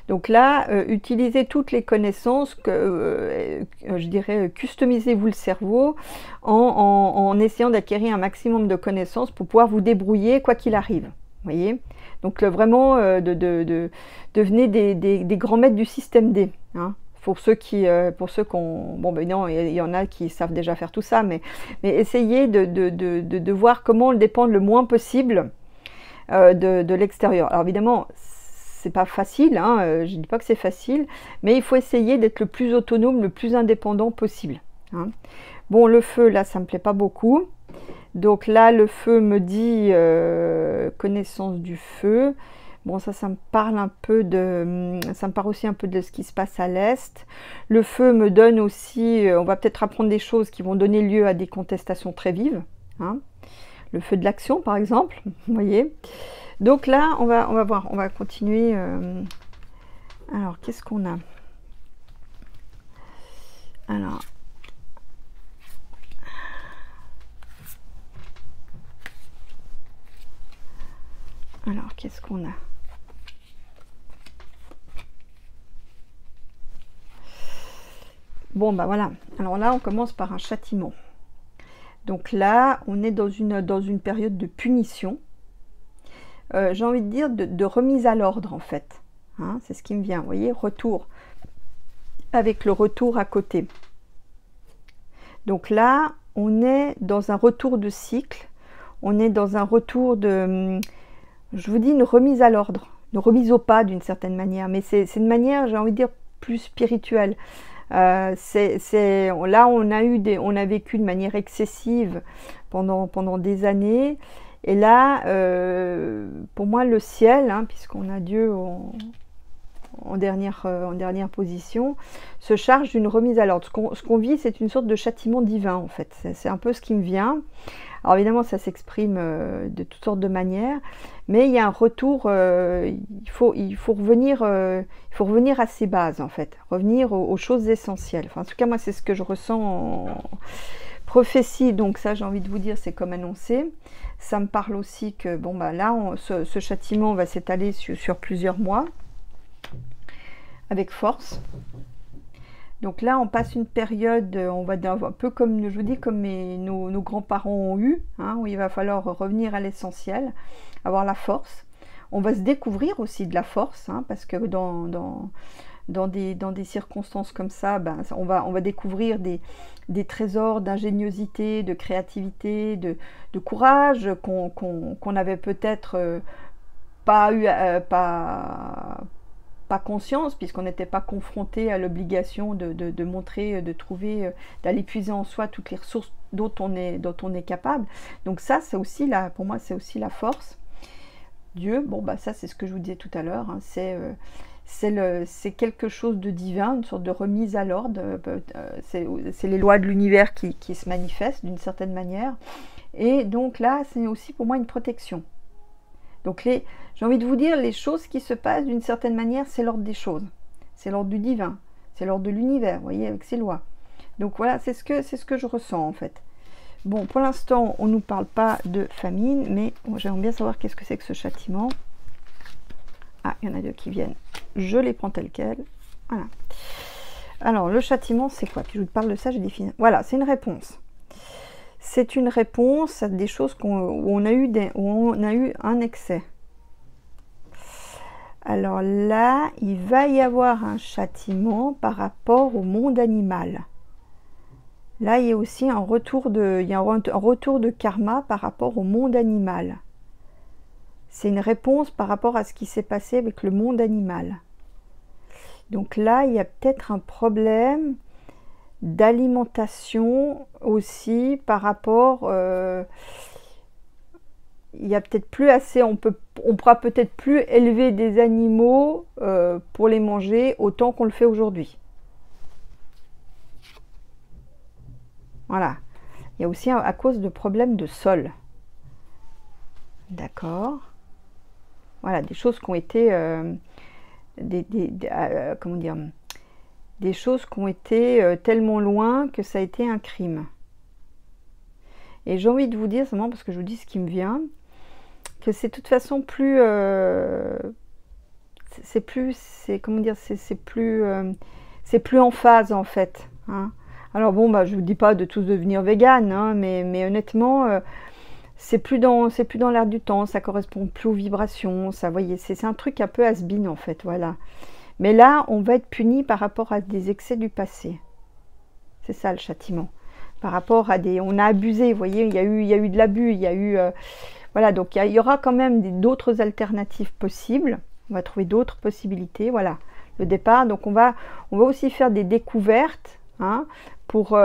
Donc là, utilisez toutes les connaissances, je dirais, customisez-vous le cerveau en essayant d'acquérir un maximum de connaissances pour pouvoir vous débrouiller quoi qu'il arrive. Vous voyez? Donc vraiment, devenez des grands maîtres du système D. Hein. Pour ceux qui ont... Bon, ben non, il y en a qui savent déjà faire tout ça, mais essayez de voir comment dépendre le moins possible de l'extérieur. Alors évidemment, c'est pas facile, hein, je ne dis pas que c'est facile, mais il faut essayer d'être le plus autonome, le plus indépendant possible. Hein. Bon, le feu, là, ça me plaît pas beaucoup. Donc là, le feu me dit connaissance du feu. Bon, ça me parle un peu ça me parle aussi un peu de ce qui se passe à l'Est. Le feu me donne aussi, on va peut-être apprendre des choses qui vont donner lieu à des contestations très vives. Hein. Le feu de l'action, par exemple, vous voyez. Donc là, on va voir, on va continuer. Alors, qu'est-ce qu'on a? Alors, qu'est-ce qu'on a? Bon, bah voilà. Alors là, on commence par un châtiment. Donc là, on est dans une période de punition. J'ai envie de dire de remise à l'ordre, en fait. Hein, c'est ce qui me vient. Vous voyez, retour. Avec le retour à côté. Donc là, on est dans un retour de cycle. On est dans un retour de... Je vous dis une remise à l'ordre. remise au pas d'une certaine manière, mais c'est une manière, j'ai envie de dire, plus spirituelle. Là, on a vécu de manière excessive pendant des années, et là, pour moi, le ciel, hein, puisqu'on a Dieu en dernière position, se charge d'une remise à l'ordre. Ce qu'on vit, c'est une sorte de châtiment divin, en fait. C'est un peu ce qui me vient. Alors évidemment, ça s'exprime de toutes sortes de manières, mais il y a un retour, il faut revenir à ses bases, en fait, revenir aux choses essentielles. Enfin, en tout cas, moi, c'est ce que je ressens en prophétie, donc ça, j'ai envie de vous dire, c'est comme annoncé. Ça me parle aussi que, bon, bah là, ce châtiment va s'étaler sur plusieurs mois, avec force. Donc là, on passe une période, on va dire, un peu comme, je vous dis, comme nos grands-parents ont eu, hein, où il va falloir revenir à l'essentiel, avoir la force. On va se découvrir aussi de la force, hein, parce que dans des circonstances comme ça, ben, on va découvrir des trésors d'ingéniosité, de créativité, de courage qu'on n'avait peut-être pas eu, pas conscience, puisqu'on n'était pas confronté à l'obligation de montrer, de trouver, d'aller puiser en soi toutes les ressources dont on est capable. Donc ça, c'est aussi pour moi, c'est aussi la force. Dieu, bon bah ça c'est ce que je vous disais tout à l'heure, hein, c'est quelque chose de divin, une sorte de remise à l'ordre, c'est les lois de l'univers qui se manifestent d'une certaine manière, et donc là c'est aussi pour moi une protection. Donc j'ai envie de vous dire, les choses qui se passent d'une certaine manière, c'est l'ordre des choses, c'est l'ordre du divin, c'est l'ordre de l'univers, vous voyez, avec ses lois. Donc voilà, c'est ce que je ressens en fait. Bon, pour l'instant, on ne nous parle pas de famine, mais j'aimerais bien savoir qu'est-ce que c'est que ce châtiment. Ah, il y en a deux qui viennent. Je les prends tels quels. Voilà. Alors, le châtiment, c'est quoi? Puis je vous parle de ça, j'ai défini. Voilà, c'est une réponse. C'est une réponse à des choses où on a eu un excès. Alors là, il va y avoir un châtiment par rapport au monde animal. Là, il y a aussi un retour de karma par rapport au monde animal. C'est une réponse par rapport à ce qui s'est passé avec le monde animal. Donc là, il y a peut-être un problème d'alimentation aussi par rapport... il y a peut-être plus assez, on pourra peut-être plus élever des animaux pour les manger autant qu'on le fait aujourd'hui. Voilà. Il y a aussi à cause de problèmes de sol. D'accord. Voilà, des choses qui ont été... comment dire, des choses qui ont été tellement loin que ça a été un crime. Et j'ai envie de vous dire, seulement parce que je vous dis ce qui me vient, que c'est de toute façon plus... c'est plus en phase en fait. Hein. Alors bon, bah, je vous dis pas de tous devenir vegan, hein, mais honnêtement, c'est plus dans l'air du temps, ça correspond plus aux vibrations, ça, voyez, c'est un truc un peu has-been en fait, voilà. Mais là, on va être puni par rapport à des excès du passé. C'est ça le châtiment. Par rapport à on a abusé, vous voyez, il y a eu de l'abus, il y a eu, voilà, donc il y aura quand même d'autres alternatives possibles. On va trouver d'autres possibilités, voilà, le départ. Donc on va aussi faire des découvertes, hein, pour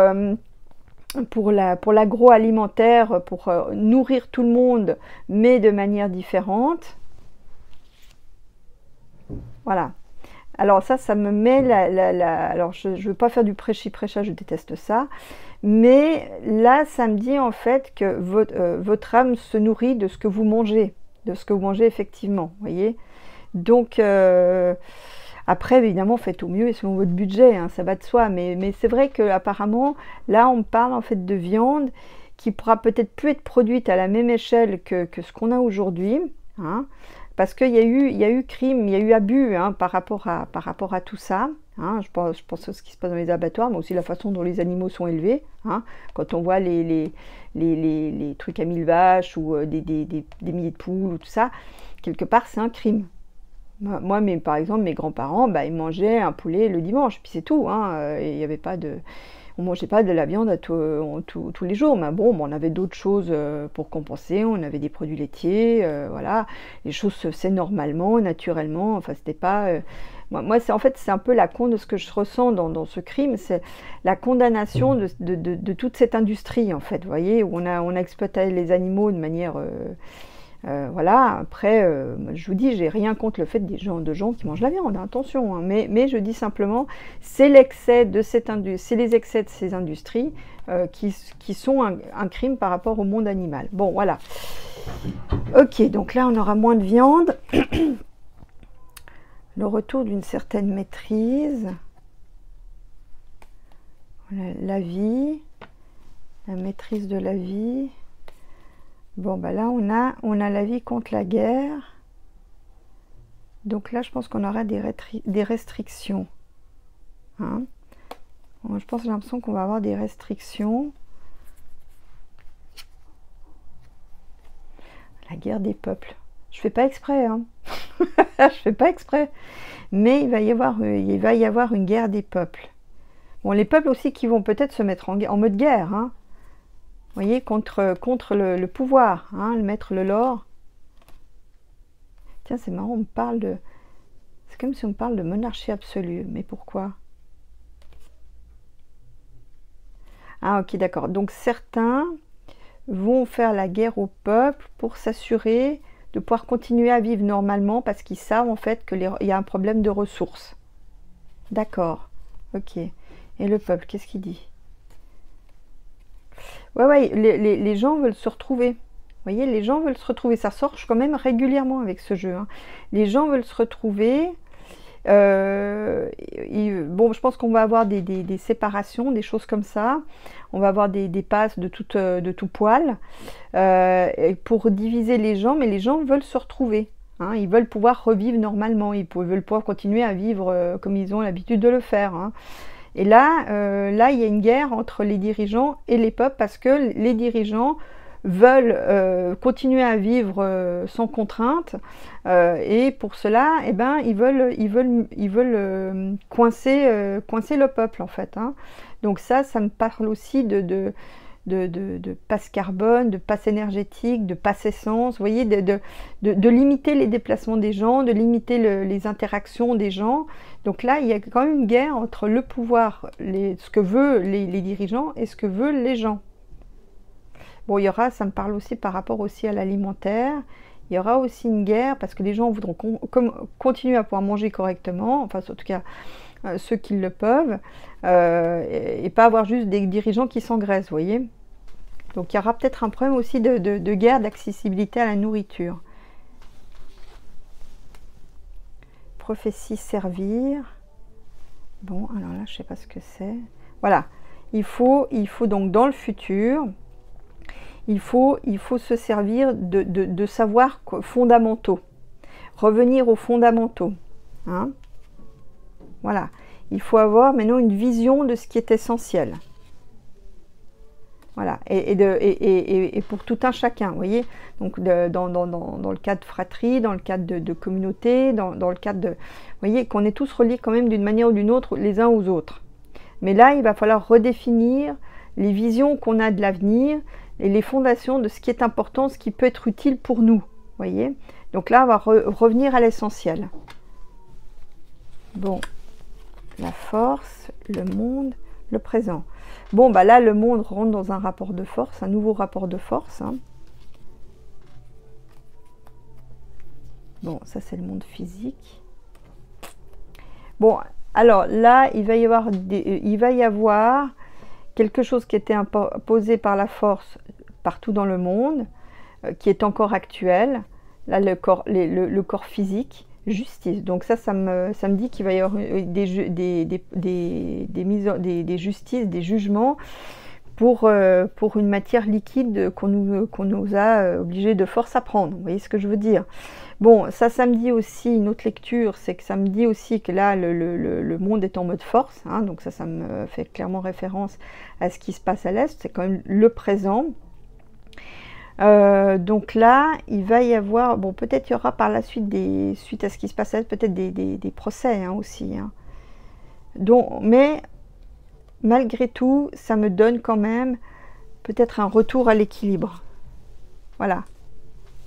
l'agroalimentaire, pour nourrir tout le monde, mais de manière différente. Voilà. Alors ça me met alors je ne veux pas faire du prêchi-prêcha, je déteste ça. Mais là, ça me dit en fait que votre âme se nourrit de ce que vous mangez, effectivement, vous voyez. Donc, après, évidemment, faites au mieux et selon votre budget, hein, ça va de soi. Mais c'est vrai qu'apparemment, là, on parle en fait de viande qui pourra peut-être plus être produite à la même échelle que ce qu'on a aujourd'hui, hein, parce qu'il y a eu crime, il y a eu abus, hein, par rapport à tout ça. Hein, je pense à ce qui se passe dans les abattoirs, mais aussi la façon dont les animaux sont élevés. Hein, quand on voit les trucs à 1000 vaches ou des milliers de poules ou tout ça, quelque part c'est un crime. Moi, par exemple, mes grands-parents, bah, ils mangeaient un poulet le dimanche, puis c'est tout. Hein, il n'y avait pas de... On ne mangeait pas de la viande tous les jours, mais bon, on avait d'autres choses pour compenser. On avait des produits laitiers, voilà. Les choses se faisaient normalement, naturellement. Enfin, c'était pas... moi en fait, c'est un peu de ce que je ressens dans ce crime, c'est la condamnation de toute cette industrie, en fait, vous voyez, où on a exploité les animaux de manière... voilà, après, je vous dis, j'ai rien contre le fait de gens qui mangent la viande, attention, hein, mais je dis simplement, c'est les excès de ces industries qui sont un crime par rapport au monde animal. Bon, voilà. Ok, donc là, on aura moins de viande. Le retour d'une certaine maîtrise. Voilà, la vie, la maîtrise de la vie. Bon, bah là, on a la vie contre la guerre. Donc là, je pense qu'on aura des restrictions. Hein, je pense, j'ai l'impression qu'on va avoir des restrictions. La guerre des peuples. Je fais pas exprès, hein. Je fais pas exprès. Mais il va y avoir une guerre des peuples. Bon, les peuples aussi qui vont peut-être se mettre en mode guerre, hein. Vous voyez, contre le pouvoir, hein, le maître, le lord. Tiens, c'est marrant, on me parle de... C'est comme si on me parle de monarchie absolue. Mais pourquoi? Ah, ok, d'accord. Donc, certains vont faire la guerre au peuple pour s'assurer de pouvoir continuer à vivre normalement parce qu'ils savent, en fait, qu'il y a un problème de ressources. D'accord. Ok. Et le peuple, qu'est-ce qu'il dit? Ouais, les gens veulent se retrouver. Vous voyez, les gens veulent se retrouver. Ça sort quand même régulièrement avec ce jeu, hein. Les gens veulent se retrouver. Bon, je pense qu'on va avoir des séparations, des choses comme ça. On va avoir des passes de tout poil pour diviser les gens, mais les gens veulent se retrouver. Hein, ils veulent pouvoir revivre normalement. Ils veulent pouvoir continuer à vivre comme ils ont l'habitude de le faire. Hein. Et là, il y a une guerre entre les dirigeants et les peuples parce que les dirigeants veulent continuer à vivre sans contrainte et pour cela, eh ben, ils veulent coincer le peuple en fait. Hein. Donc ça me parle aussi de passe carbone, de passe énergétique, de passe essence, vous voyez, de limiter les déplacements des gens, de limiter les interactions des gens. Donc là, il y a quand même une guerre entre le pouvoir, ce que veulent les dirigeants et ce que veulent les gens. Bon, ça me parle aussi par rapport aussi à l'alimentaire. Il y aura aussi une guerre parce que les gens voudront continuer à pouvoir manger correctement, enfin en tout cas ceux qui le peuvent, et pas avoir juste des dirigeants qui s'engraissent, vous voyez. Donc il y aura peut-être un problème aussi de guerre d'accessibilité à la nourriture. Prophétie servir. Bon, alors là, je ne sais pas ce que c'est. Voilà, il faut donc dans le futur, il faut se servir de savoirs fondamentaux. Revenir aux fondamentaux. Hein. Voilà, il faut avoir maintenant une vision de ce qui est essentiel. Voilà, et pour tout un chacun, vous voyez. Donc dans le cadre de fratrie, dans le cadre de communauté, dans le cadre de... Vous voyez, qu'on est tous reliés quand même d'une manière ou d'une autre les uns aux autres. Mais là, il va falloir redéfinir les visions qu'on a de l'avenir et les fondations de ce qui est important, ce qui peut être utile pour nous. Vous voyez. Donc là, on va revenir à l'essentiel. Bon, la force, le monde, le présent. Bon, bah là, le monde rentre dans un rapport de force, un nouveau rapport de force. Hein. Bon, ça, c'est le monde physique. Bon, alors là, il va y avoir quelque chose qui était imposé par la force partout dans le monde, qui est encore actuel. Là, le corps physique. Justice. Donc ça me dit qu'il va y avoir des justices, des jugements pour une matière liquide qu'on nous a obligés de force à prendre. Vous voyez ce que je veux dire? Bon, ça me dit aussi, une autre lecture, c'est que ça me dit aussi que là, le monde est en mode force. Hein, donc ça me fait clairement référence à ce qui se passe à l'Est. C'est quand même le présent. Donc là, il va y avoir, bon, peut-être il y aura par la suite, suite à ce qui se passe, peut-être des procès hein, aussi. Hein. Donc, mais malgré tout, ça me donne quand même peut-être un retour à l'équilibre. Voilà.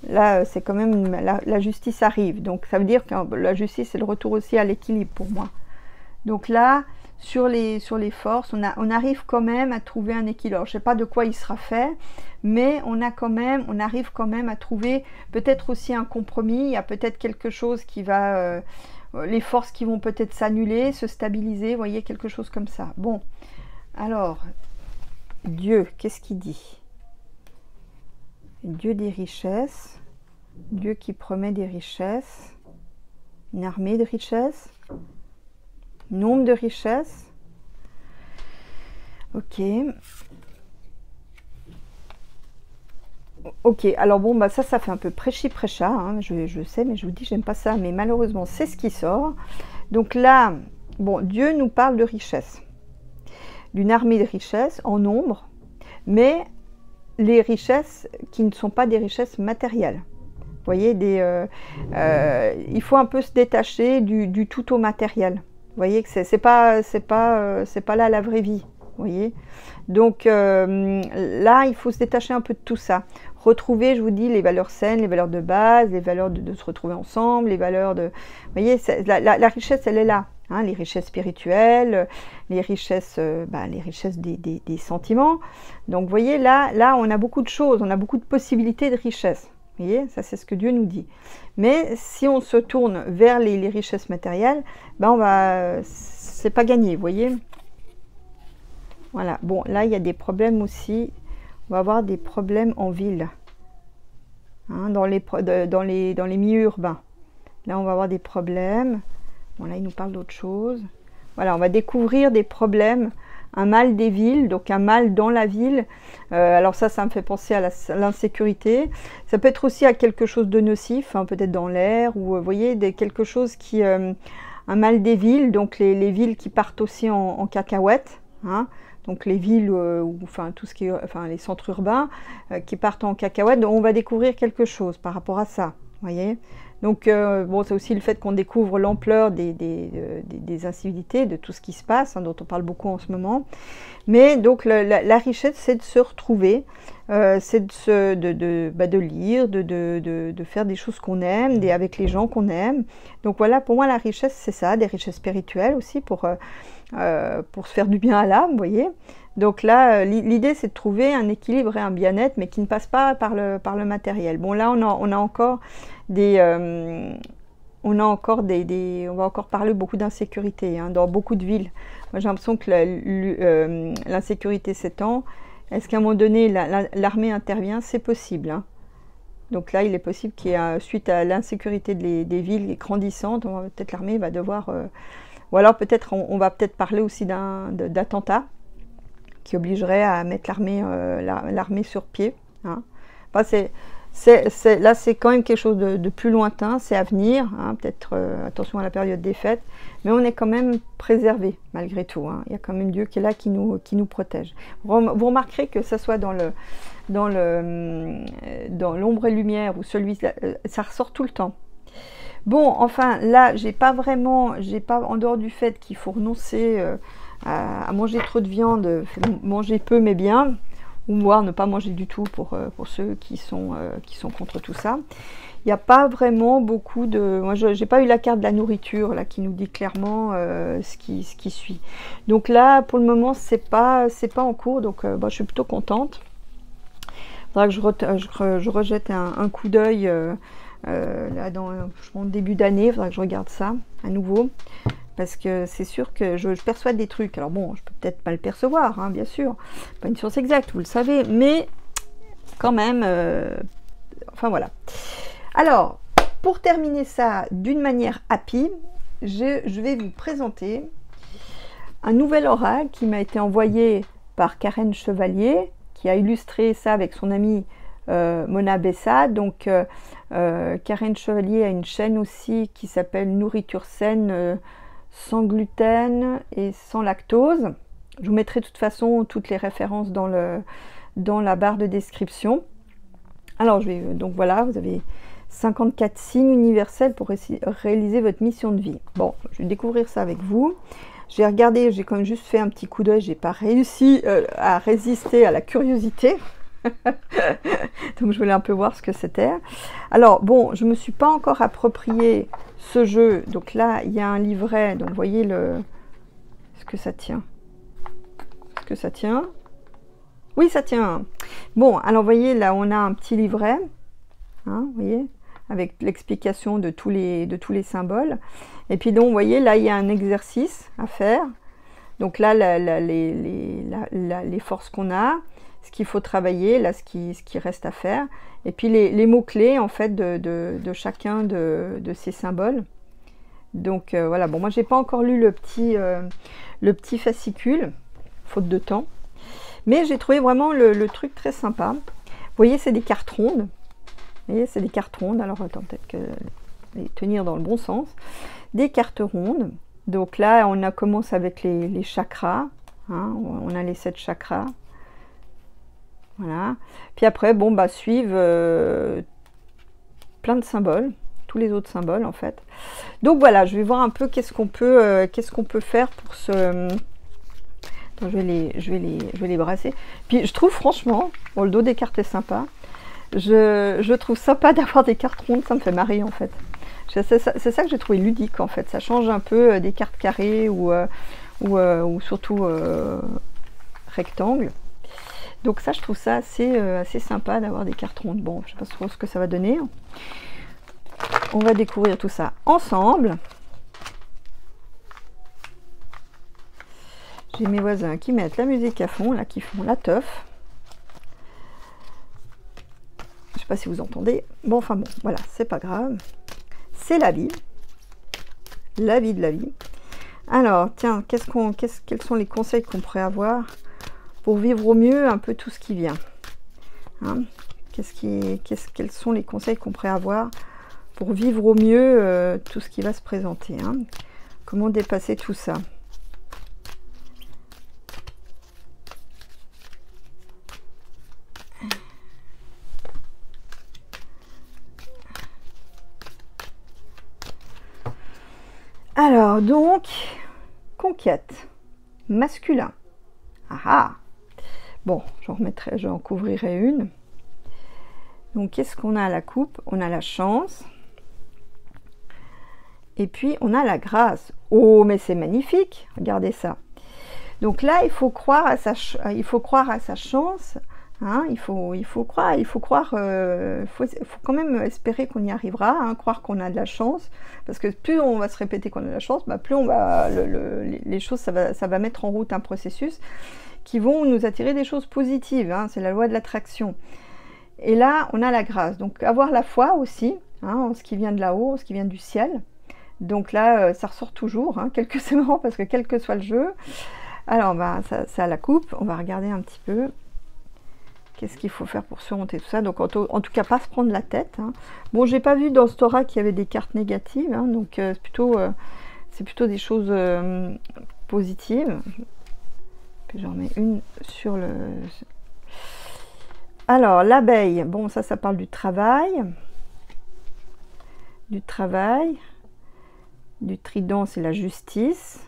Là, c'est quand même, la justice arrive. Donc, ça veut dire que la justice, c'est le retour aussi à l'équilibre pour moi. Donc là, sur les forces, on arrive quand même à trouver un équilibre. Je ne sais pas de quoi il sera fait, mais on arrive quand même à trouver peut-être aussi un compromis. Il y a peut-être quelque chose qui va... les forces qui vont peut-être s'annuler, se stabiliser, vous voyez, quelque chose comme ça. Bon, alors, Dieu, qu'est-ce qu'il dit? Dieu des richesses, Dieu qui promet des richesses, une armée de richesses, nombre de richesses. Ok. Ok, alors bon, bah ça fait un peu prêchi-prêcha, hein, je sais, mais je vous dis, j'aime pas ça, mais malheureusement, c'est ce qui sort. Donc là, bon, Dieu nous parle de richesse, d'une armée de richesses en nombre, mais les richesses qui ne sont pas des richesses matérielles. Vous voyez, il faut un peu se détacher du tout au matériel. Vous voyez que c'est pas là la vraie vie. Vous voyez, donc là, il faut se détacher un peu de tout ça. Retrouver, je vous dis, les valeurs saines, les valeurs de base, les valeurs de se retrouver ensemble, les valeurs de... Vous voyez, la richesse, elle est là. Hein, les richesses spirituelles, les richesses des sentiments. Donc, vous voyez, là, on a beaucoup de choses, on a beaucoup de possibilités de richesse. Vous voyez, ça, c'est ce que Dieu nous dit. Mais si on se tourne vers les richesses matérielles, ben c'est pas gagné, vous voyez. Voilà, bon, là, il y a des problèmes aussi. On va avoir des problèmes en ville, hein, dans les milieux urbains. Là, on va avoir des problèmes. Bon, là, il nous parle d'autre chose. Voilà, on va découvrir des problèmes, un mal des villes, donc un mal dans la ville. Alors ça me fait penser à l'insécurité. Ça peut être aussi à quelque chose de nocif, hein, peut-être dans l'air, ou vous voyez, quelque chose qui... un mal des villes, donc les villes qui partent aussi en cacahuète, hein. Donc les villes, enfin tout ce qui est, enfin les centres urbains qui partent en cacahuète, donc on va découvrir quelque chose par rapport à ça, vous voyez. Donc bon, c'est aussi le fait qu'on découvre l'ampleur des incivilités, de tout ce qui se passe, hein, dont on parle beaucoup en ce moment. Mais donc la richesse, c'est de se retrouver, c'est de lire, de faire des choses qu'on aime, avec les gens qu'on aime. Donc voilà, pour moi la richesse, c'est ça, des richesses spirituelles aussi pour se faire du bien à l'âme, vous voyez. Donc là, l'idée, c'est de trouver un équilibre et un bien-être, mais qui ne passe pas par le matériel. Bon, là, on a encore on va encore parler beaucoup d'insécurité, hein, dans beaucoup de villes. Moi, j'ai l'impression que l'insécurité s'étend. Est-ce qu'à un moment donné, l'armée intervient? C'est possible, hein. Donc là, il est possible qu'il y ait, suite à l'insécurité des villes grandissantes, peut-être l'armée va devoir... ou alors peut-être, on va peut-être parler aussi d'attentat qui obligerait à mettre l'armée sur pied, hein. Enfin, là, c'est quand même quelque chose de plus lointain, c'est à venir, hein, peut-être attention à la période des fêtes, mais on est quand même préservé malgré tout, hein. Il y a quand même Dieu qui est là, qui nous protège. Vous remarquerez que ce soit dans l'ombre et lumière ou ça ressort tout le temps. Bon, enfin, là, j'ai pas, en dehors du fait qu'il faut renoncer à manger trop de viande, manger peu mais bien, ou voire ne pas manger du tout pour ceux qui sont contre tout ça. Il n'y a pas vraiment beaucoup de... Moi, j'ai pas eu la carte de la nourriture là qui nous dit clairement ce qui suit. Donc là, pour le moment, c'est pas en cours, donc je suis plutôt contente. Il faudra que je rejette un coup d'œil là dans le début d'année. Il faudra que je regarde ça à nouveau. Parce que c'est sûr que je perçois des trucs. Alors bon, je peux peut-être pas le percevoir, hein, bien sûr. Pas une science exacte, vous le savez. Mais quand même, enfin voilà. Alors, pour terminer ça d'une manière happy, je vais vous présenter un nouvel oracle qui m'a été envoyé par Karen Chevalier, qui a illustré ça avec son amie Mona Bessa. Donc, Karen Chevalier a une chaîne aussi qui s'appelle Nourriture saine, sans gluten et sans lactose. Je vous mettrai de toute façon toutes les références dans la barre de description. Alors, donc voilà, vous avez 54 signes universels pour réaliser votre mission de vie. Bon, je vais découvrir ça avec vous. J'ai regardé, j'ai quand même juste fait un petit coup d'œil, j'ai pas réussi à résister à la curiosité. Donc je voulais un peu voir ce que c'était. Alors bon, je me suis pas encore approprié ce jeu. Donc là, il y a un livret. Donc vous voyez le... Est-ce que ça tient? Est-ce que ça tient? Oui, ça tient. Bon, alors vous voyez, là, on a un petit livret. Hein, vous voyez, avec l'explication de tous les symboles. Et puis donc, vous voyez, là, il y a un exercice à faire. Donc là, les forces qu'on a, ce qu'il faut travailler, là, ce qui reste à faire. Et puis les mots-clés, en fait, de chacun de ces symboles. Donc voilà, bon, moi, j'ai pas encore lu le petit fascicule, faute de temps. Mais j'ai trouvé vraiment le truc très sympa. Vous voyez, c'est des cartes rondes. Vous voyez, c'est des cartes rondes. Alors, attends, peut-être que les tenir dans le bon sens. Des cartes rondes. Donc là, on commence avec les chakras. Hein, on a les 7 chakras. Voilà. Puis après, bon, bah, suivent plein de symboles. Tous les autres symboles, en fait. Donc voilà, je vais voir un peu qu'est-ce qu'on peut faire pour ce... Attends, je vais les brasser. Puis je trouve franchement, bon, le dos des cartes est sympa. Je trouve sympa d'avoir des cartes rondes, ça me fait marrer en fait. C'est ça que j'ai trouvé ludique en fait. Ça change un peu des cartes carrées ou surtout rectangles. Donc ça, je trouve ça assez sympa d'avoir des cartes rondes. Bon, je ne sais pas trop ce que ça va donner. On va découvrir tout ça ensemble. J'ai mes voisins qui mettent la musique à fond, là, qui font la teuf. Je sais pas si vous entendez. Bon, enfin bon, voilà, c'est pas grave. C'est la vie. La vie de la vie. Alors, tiens, quels sont les conseils qu'on pourrait avoir pour vivre au mieux un peu tout ce qui vient, hein? Quels sont les conseils qu'on pourrait avoir pour vivre au mieux tout ce qui va se présenter, hein? Comment dépasser tout ça? Alors, donc, conquête, masculin. Ah ah! Bon, j'en couvrirai une. Donc, qu'est-ce qu'on a à la coupe? On a la chance. Et puis, on a la grâce. Oh, mais c'est magnifique! Regardez ça. Donc là, il faut croire à sa chance. Hein, il faut croire, faut quand même espérer qu'on y arrivera, hein, croire qu'on a de la chance, parce que plus on va se répéter qu'on a de la chance, bah, plus on va, les choses, ça va mettre en route un processus qui vont nous attirer des choses positives, hein, c'est la loi de l'attraction. Et là, on a la grâce, donc avoir la foi aussi, hein, en ce qui vient de là-haut, en ce qui vient du ciel. Donc là, ça ressort toujours, hein, c'est marrant parce que quel que soit le jeu. Alors, bah, ça a la coupe, on va regarder un petit peu. Qu'est-ce qu'il faut faire pour surmonter tout ça? Donc, en tout cas, pas se prendre la tête, hein. Bon, j'ai pas vu dans ce Torah qu'il y avait des cartes négatives, hein, donc c'est plutôt des choses positives. Puis j'en mets une sur le... Alors, l'abeille, bon, ça parle du travail. Du trident, c'est la justice.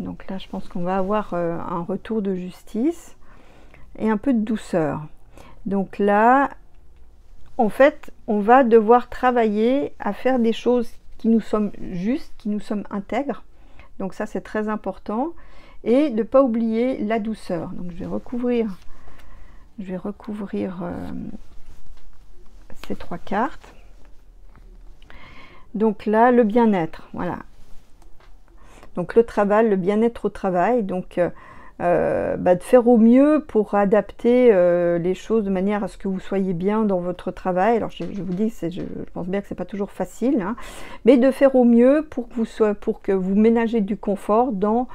Donc là, je pense qu'on va avoir un retour de justice. Et un peu de douceur. Donc là, en fait, on va devoir travailler à faire des choses qui nous sommes justes, qui nous sommes intègres. Donc ça, c'est très important. Et de ne pas oublier la douceur. Donc je vais recouvrir ces 3 cartes. Donc là, le bien-être, voilà. Donc le travail, le bien-être au travail. Donc de faire au mieux pour adapter les choses de manière à ce que vous soyez bien dans votre travail. Alors je vous dis, je pense bien que c'est pas toujours facile, hein, mais de faire au mieux pour que vous ménagez du confort dans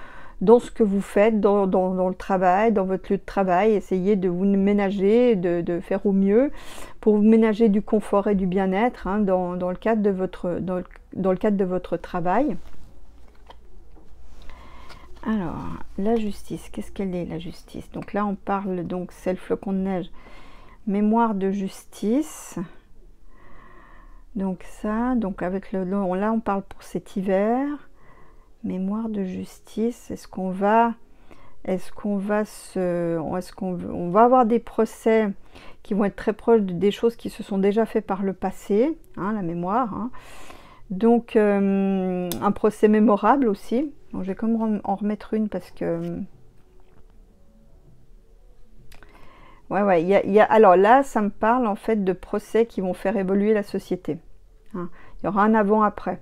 ce que vous faites, dans le travail, dans votre lieu de travail. Essayez de vous ménager, de faire au mieux pour vous ménager du confort et du bien-être, hein, dans le cadre de votre travail. Alors, la justice, qu'est-ce qu'elle est, la justice? Donc là, on parle, donc, c'est le flocon de neige, mémoire de justice. Donc ça, donc avec là, on parle pour cet hiver. Mémoire de justice. On va avoir des procès qui vont être très proches des choses qui se sont déjà faites par le passé, hein, la mémoire. Hein. Donc, un procès mémorable aussi. Bon, je vais quand même en remettre une parce que... Ouais, alors là, ça me parle en fait de procès qui vont faire évoluer la société. Hein. Il y aura un avant-après.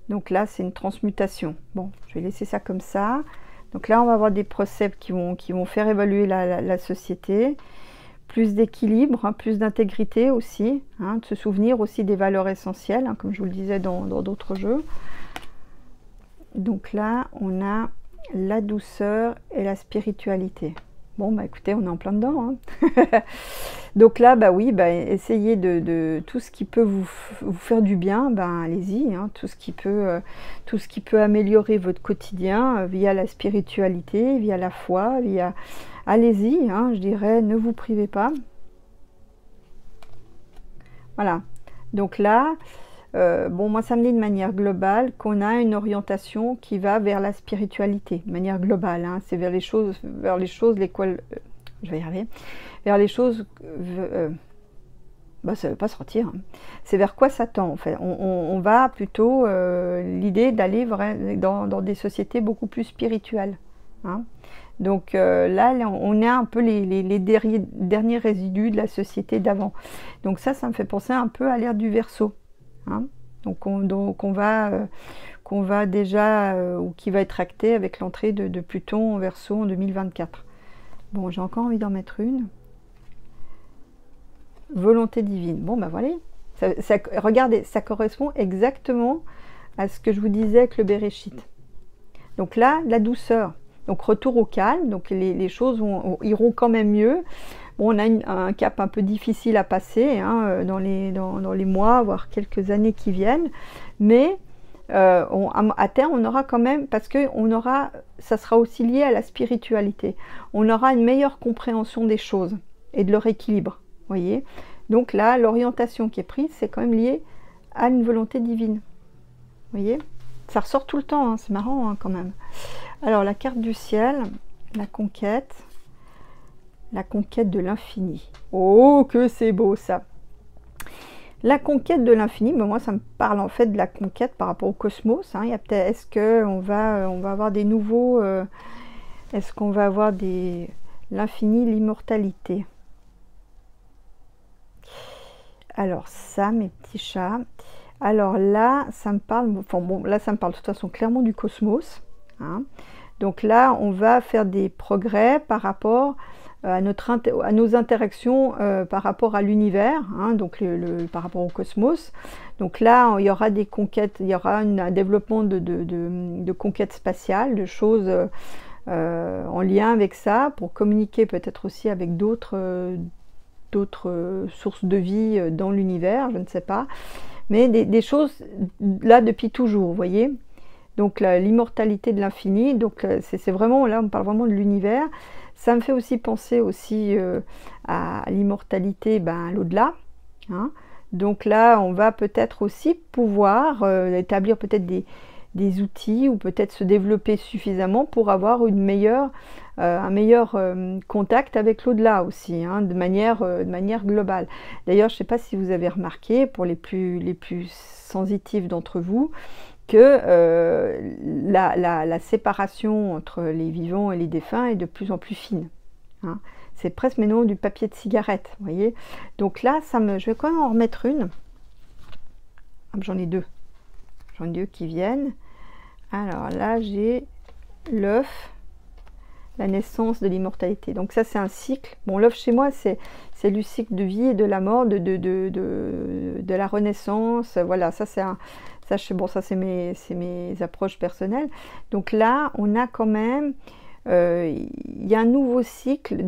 Donc là, c'est une transmutation. Bon, je vais laisser ça comme ça. Donc là, on va avoir des procès qui vont faire évoluer la société. Plus d'équilibre, hein, plus d'intégrité aussi. Hein, de se souvenir aussi des valeurs essentielles, hein, comme je vous le disais dans d'autres jeux. Donc là, on a la douceur et la spiritualité. Bon, bah écoutez, on est en plein dedans. Hein. Donc là, bah oui, bah, essayez de tout ce qui peut vous faire du bien, bah, allez-y. Hein, tout ce qui peut améliorer votre quotidien via la spiritualité, via la foi, via... Allez-y, hein, je dirais, ne vous privez pas. Voilà. Donc là, bon, moi, ça me dit de manière globale qu'on a une orientation qui va vers la spiritualité, de manière globale. Hein, c'est vers les choses lesquelles... je vais y arriver. Vers les choses... bah, ça ne veut pas sortir. Hein. C'est vers quoi ça tend, en fait. On va plutôt... l'idée d'aller dans des sociétés beaucoup plus spirituelles. Hein. Donc là, on a un peu les derniers résidus de la société d'avant. Donc ça me fait penser un peu à l'ère du Verseau. Hein. Donc on va déjà, ou qui va être acté avec l'entrée de Pluton en Verseau en 2024. Bon, j'ai encore envie d'en mettre une. Volonté divine. Bon, ben voilà. Regardez, ça correspond exactement à ce que je vous disais avec le Béréchit. Donc là, la douceur. Donc retour au calme, donc les choses iront quand même mieux. Bon, on a un cap un peu difficile à passer hein, dans les mois, voire quelques années qui viennent. Mais à terme, on aura quand même, parce que ça sera aussi lié à la spiritualité. On aura une meilleure compréhension des choses et de leur équilibre. Voyez. Donc là, l'orientation qui est prise, c'est quand même lié à une volonté divine. Voyez. Ça ressort tout le temps, hein, c'est marrant hein, quand même. Alors, la carte du ciel, la conquête de l'infini. Oh, que c'est beau ça! La conquête de l'infini, ben moi ça me parle en fait de la conquête par rapport au cosmos. Hein. Il y a peut-être, est-ce qu'on va avoir des nouveaux... est-ce qu'on va avoir l'infini, l'immortalité? Alors ça, mes petits chats... Alors là, ça me parle, enfin bon, là ça me parle de toute façon clairement du cosmos. Hein. Donc là, on va faire des progrès par rapport à nos interactions par rapport à l'univers, hein, donc par rapport au cosmos. Donc là, il y aura des conquêtes, il y aura un développement de conquêtes spatiales, de choses en lien avec ça, pour communiquer peut-être aussi avec d'autres sources de vie dans l'univers, je ne sais pas. Mais des choses là depuis toujours, vous voyez. Donc l'immortalité de l'infini, donc c'est vraiment, là on parle vraiment de l'univers. Ça me fait aussi penser aussi à l'immortalité, ben, à l'au-delà. Hein. Donc là on va peut-être aussi pouvoir établir peut-être des outils ou peut-être se développer suffisamment pour avoir un meilleur contact avec l'au-delà aussi, hein, de manière globale. D'ailleurs, je ne sais pas si vous avez remarqué, pour les plus sensitifs d'entre vous, que la séparation entre les vivants et les défunts est de plus en plus fine. Hein. C'est presque maintenant du papier de cigarette, vous voyez. Donc là, je vais quand même en remettre une. Ah, j'en ai deux. J'en ai deux qui viennent. Alors là, j'ai l'œuf, la naissance de l'immortalité. Donc ça, c'est un cycle. Bon, l'œuf chez moi, c'est le cycle de vie et de la mort, de la renaissance. Voilà, ça c'est bon, ça c'est mes approches personnelles. Donc là, on a quand même, il y a un nouveau cycle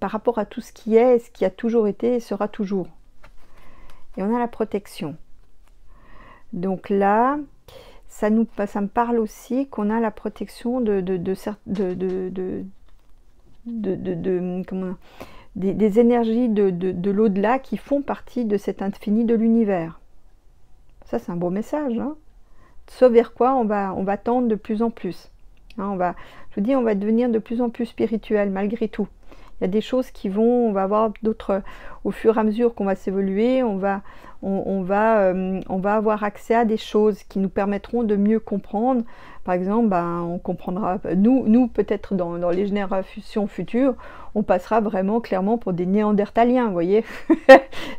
par rapport à tout ce qui est, ce qui a toujours été et sera toujours. Et on a la protection. Donc là, ça me parle aussi qu'on a la protection des énergies de l'au-delà qui font partie de cet infini de l'univers. Ça, c'est un beau message. Hein. ce vers quoi on va tendre de plus en plus. Hein, je vous dis, on va devenir de plus en plus spirituel malgré tout. Il y a des choses qui vont, on va avoir d'autres, au fur et à mesure qu'on va s'évoluer, on va avoir accès à des choses qui nous permettront de mieux comprendre. Par exemple, on comprendra, nous peut-être dans les générations futures, on passera vraiment clairement pour des néandertaliens, vous voyez.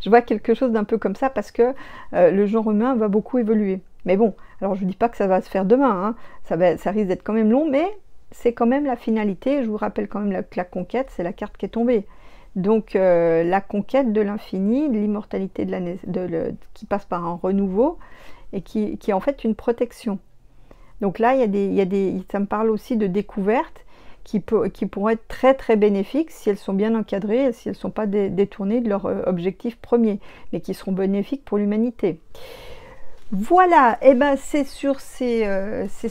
Je vois quelque chose d'un peu comme ça parce que le genre humain va beaucoup évoluer. Mais bon, alors je ne dis pas que ça va se faire demain, hein. Ça risque d'être quand même long, mais c'est quand même la finalité. Je vous rappelle quand même que la conquête, c'est la carte qui est tombée. Donc la conquête de l'infini, de l'immortalité qui passe par un renouveau et qui est en fait une protection. Donc là, ça me parle aussi de découvertes qui pourront être très très bénéfiques si elles sont bien encadrées et si elles ne sont pas détournées de leur objectif premier, mais qui seront bénéfiques pour l'humanité. Voilà, et ben c'est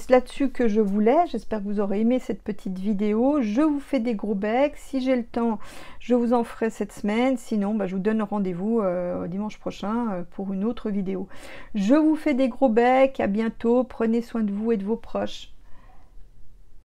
là-dessus que je voulais. J'espère que vous aurez aimé cette petite vidéo. Je vous fais des gros becs. Si j'ai le temps, je vous en ferai cette semaine. Sinon, je vous donne rendez-vous dimanche prochain pour une autre vidéo. Je vous fais des gros becs. À bientôt. Prenez soin de vous et de vos proches.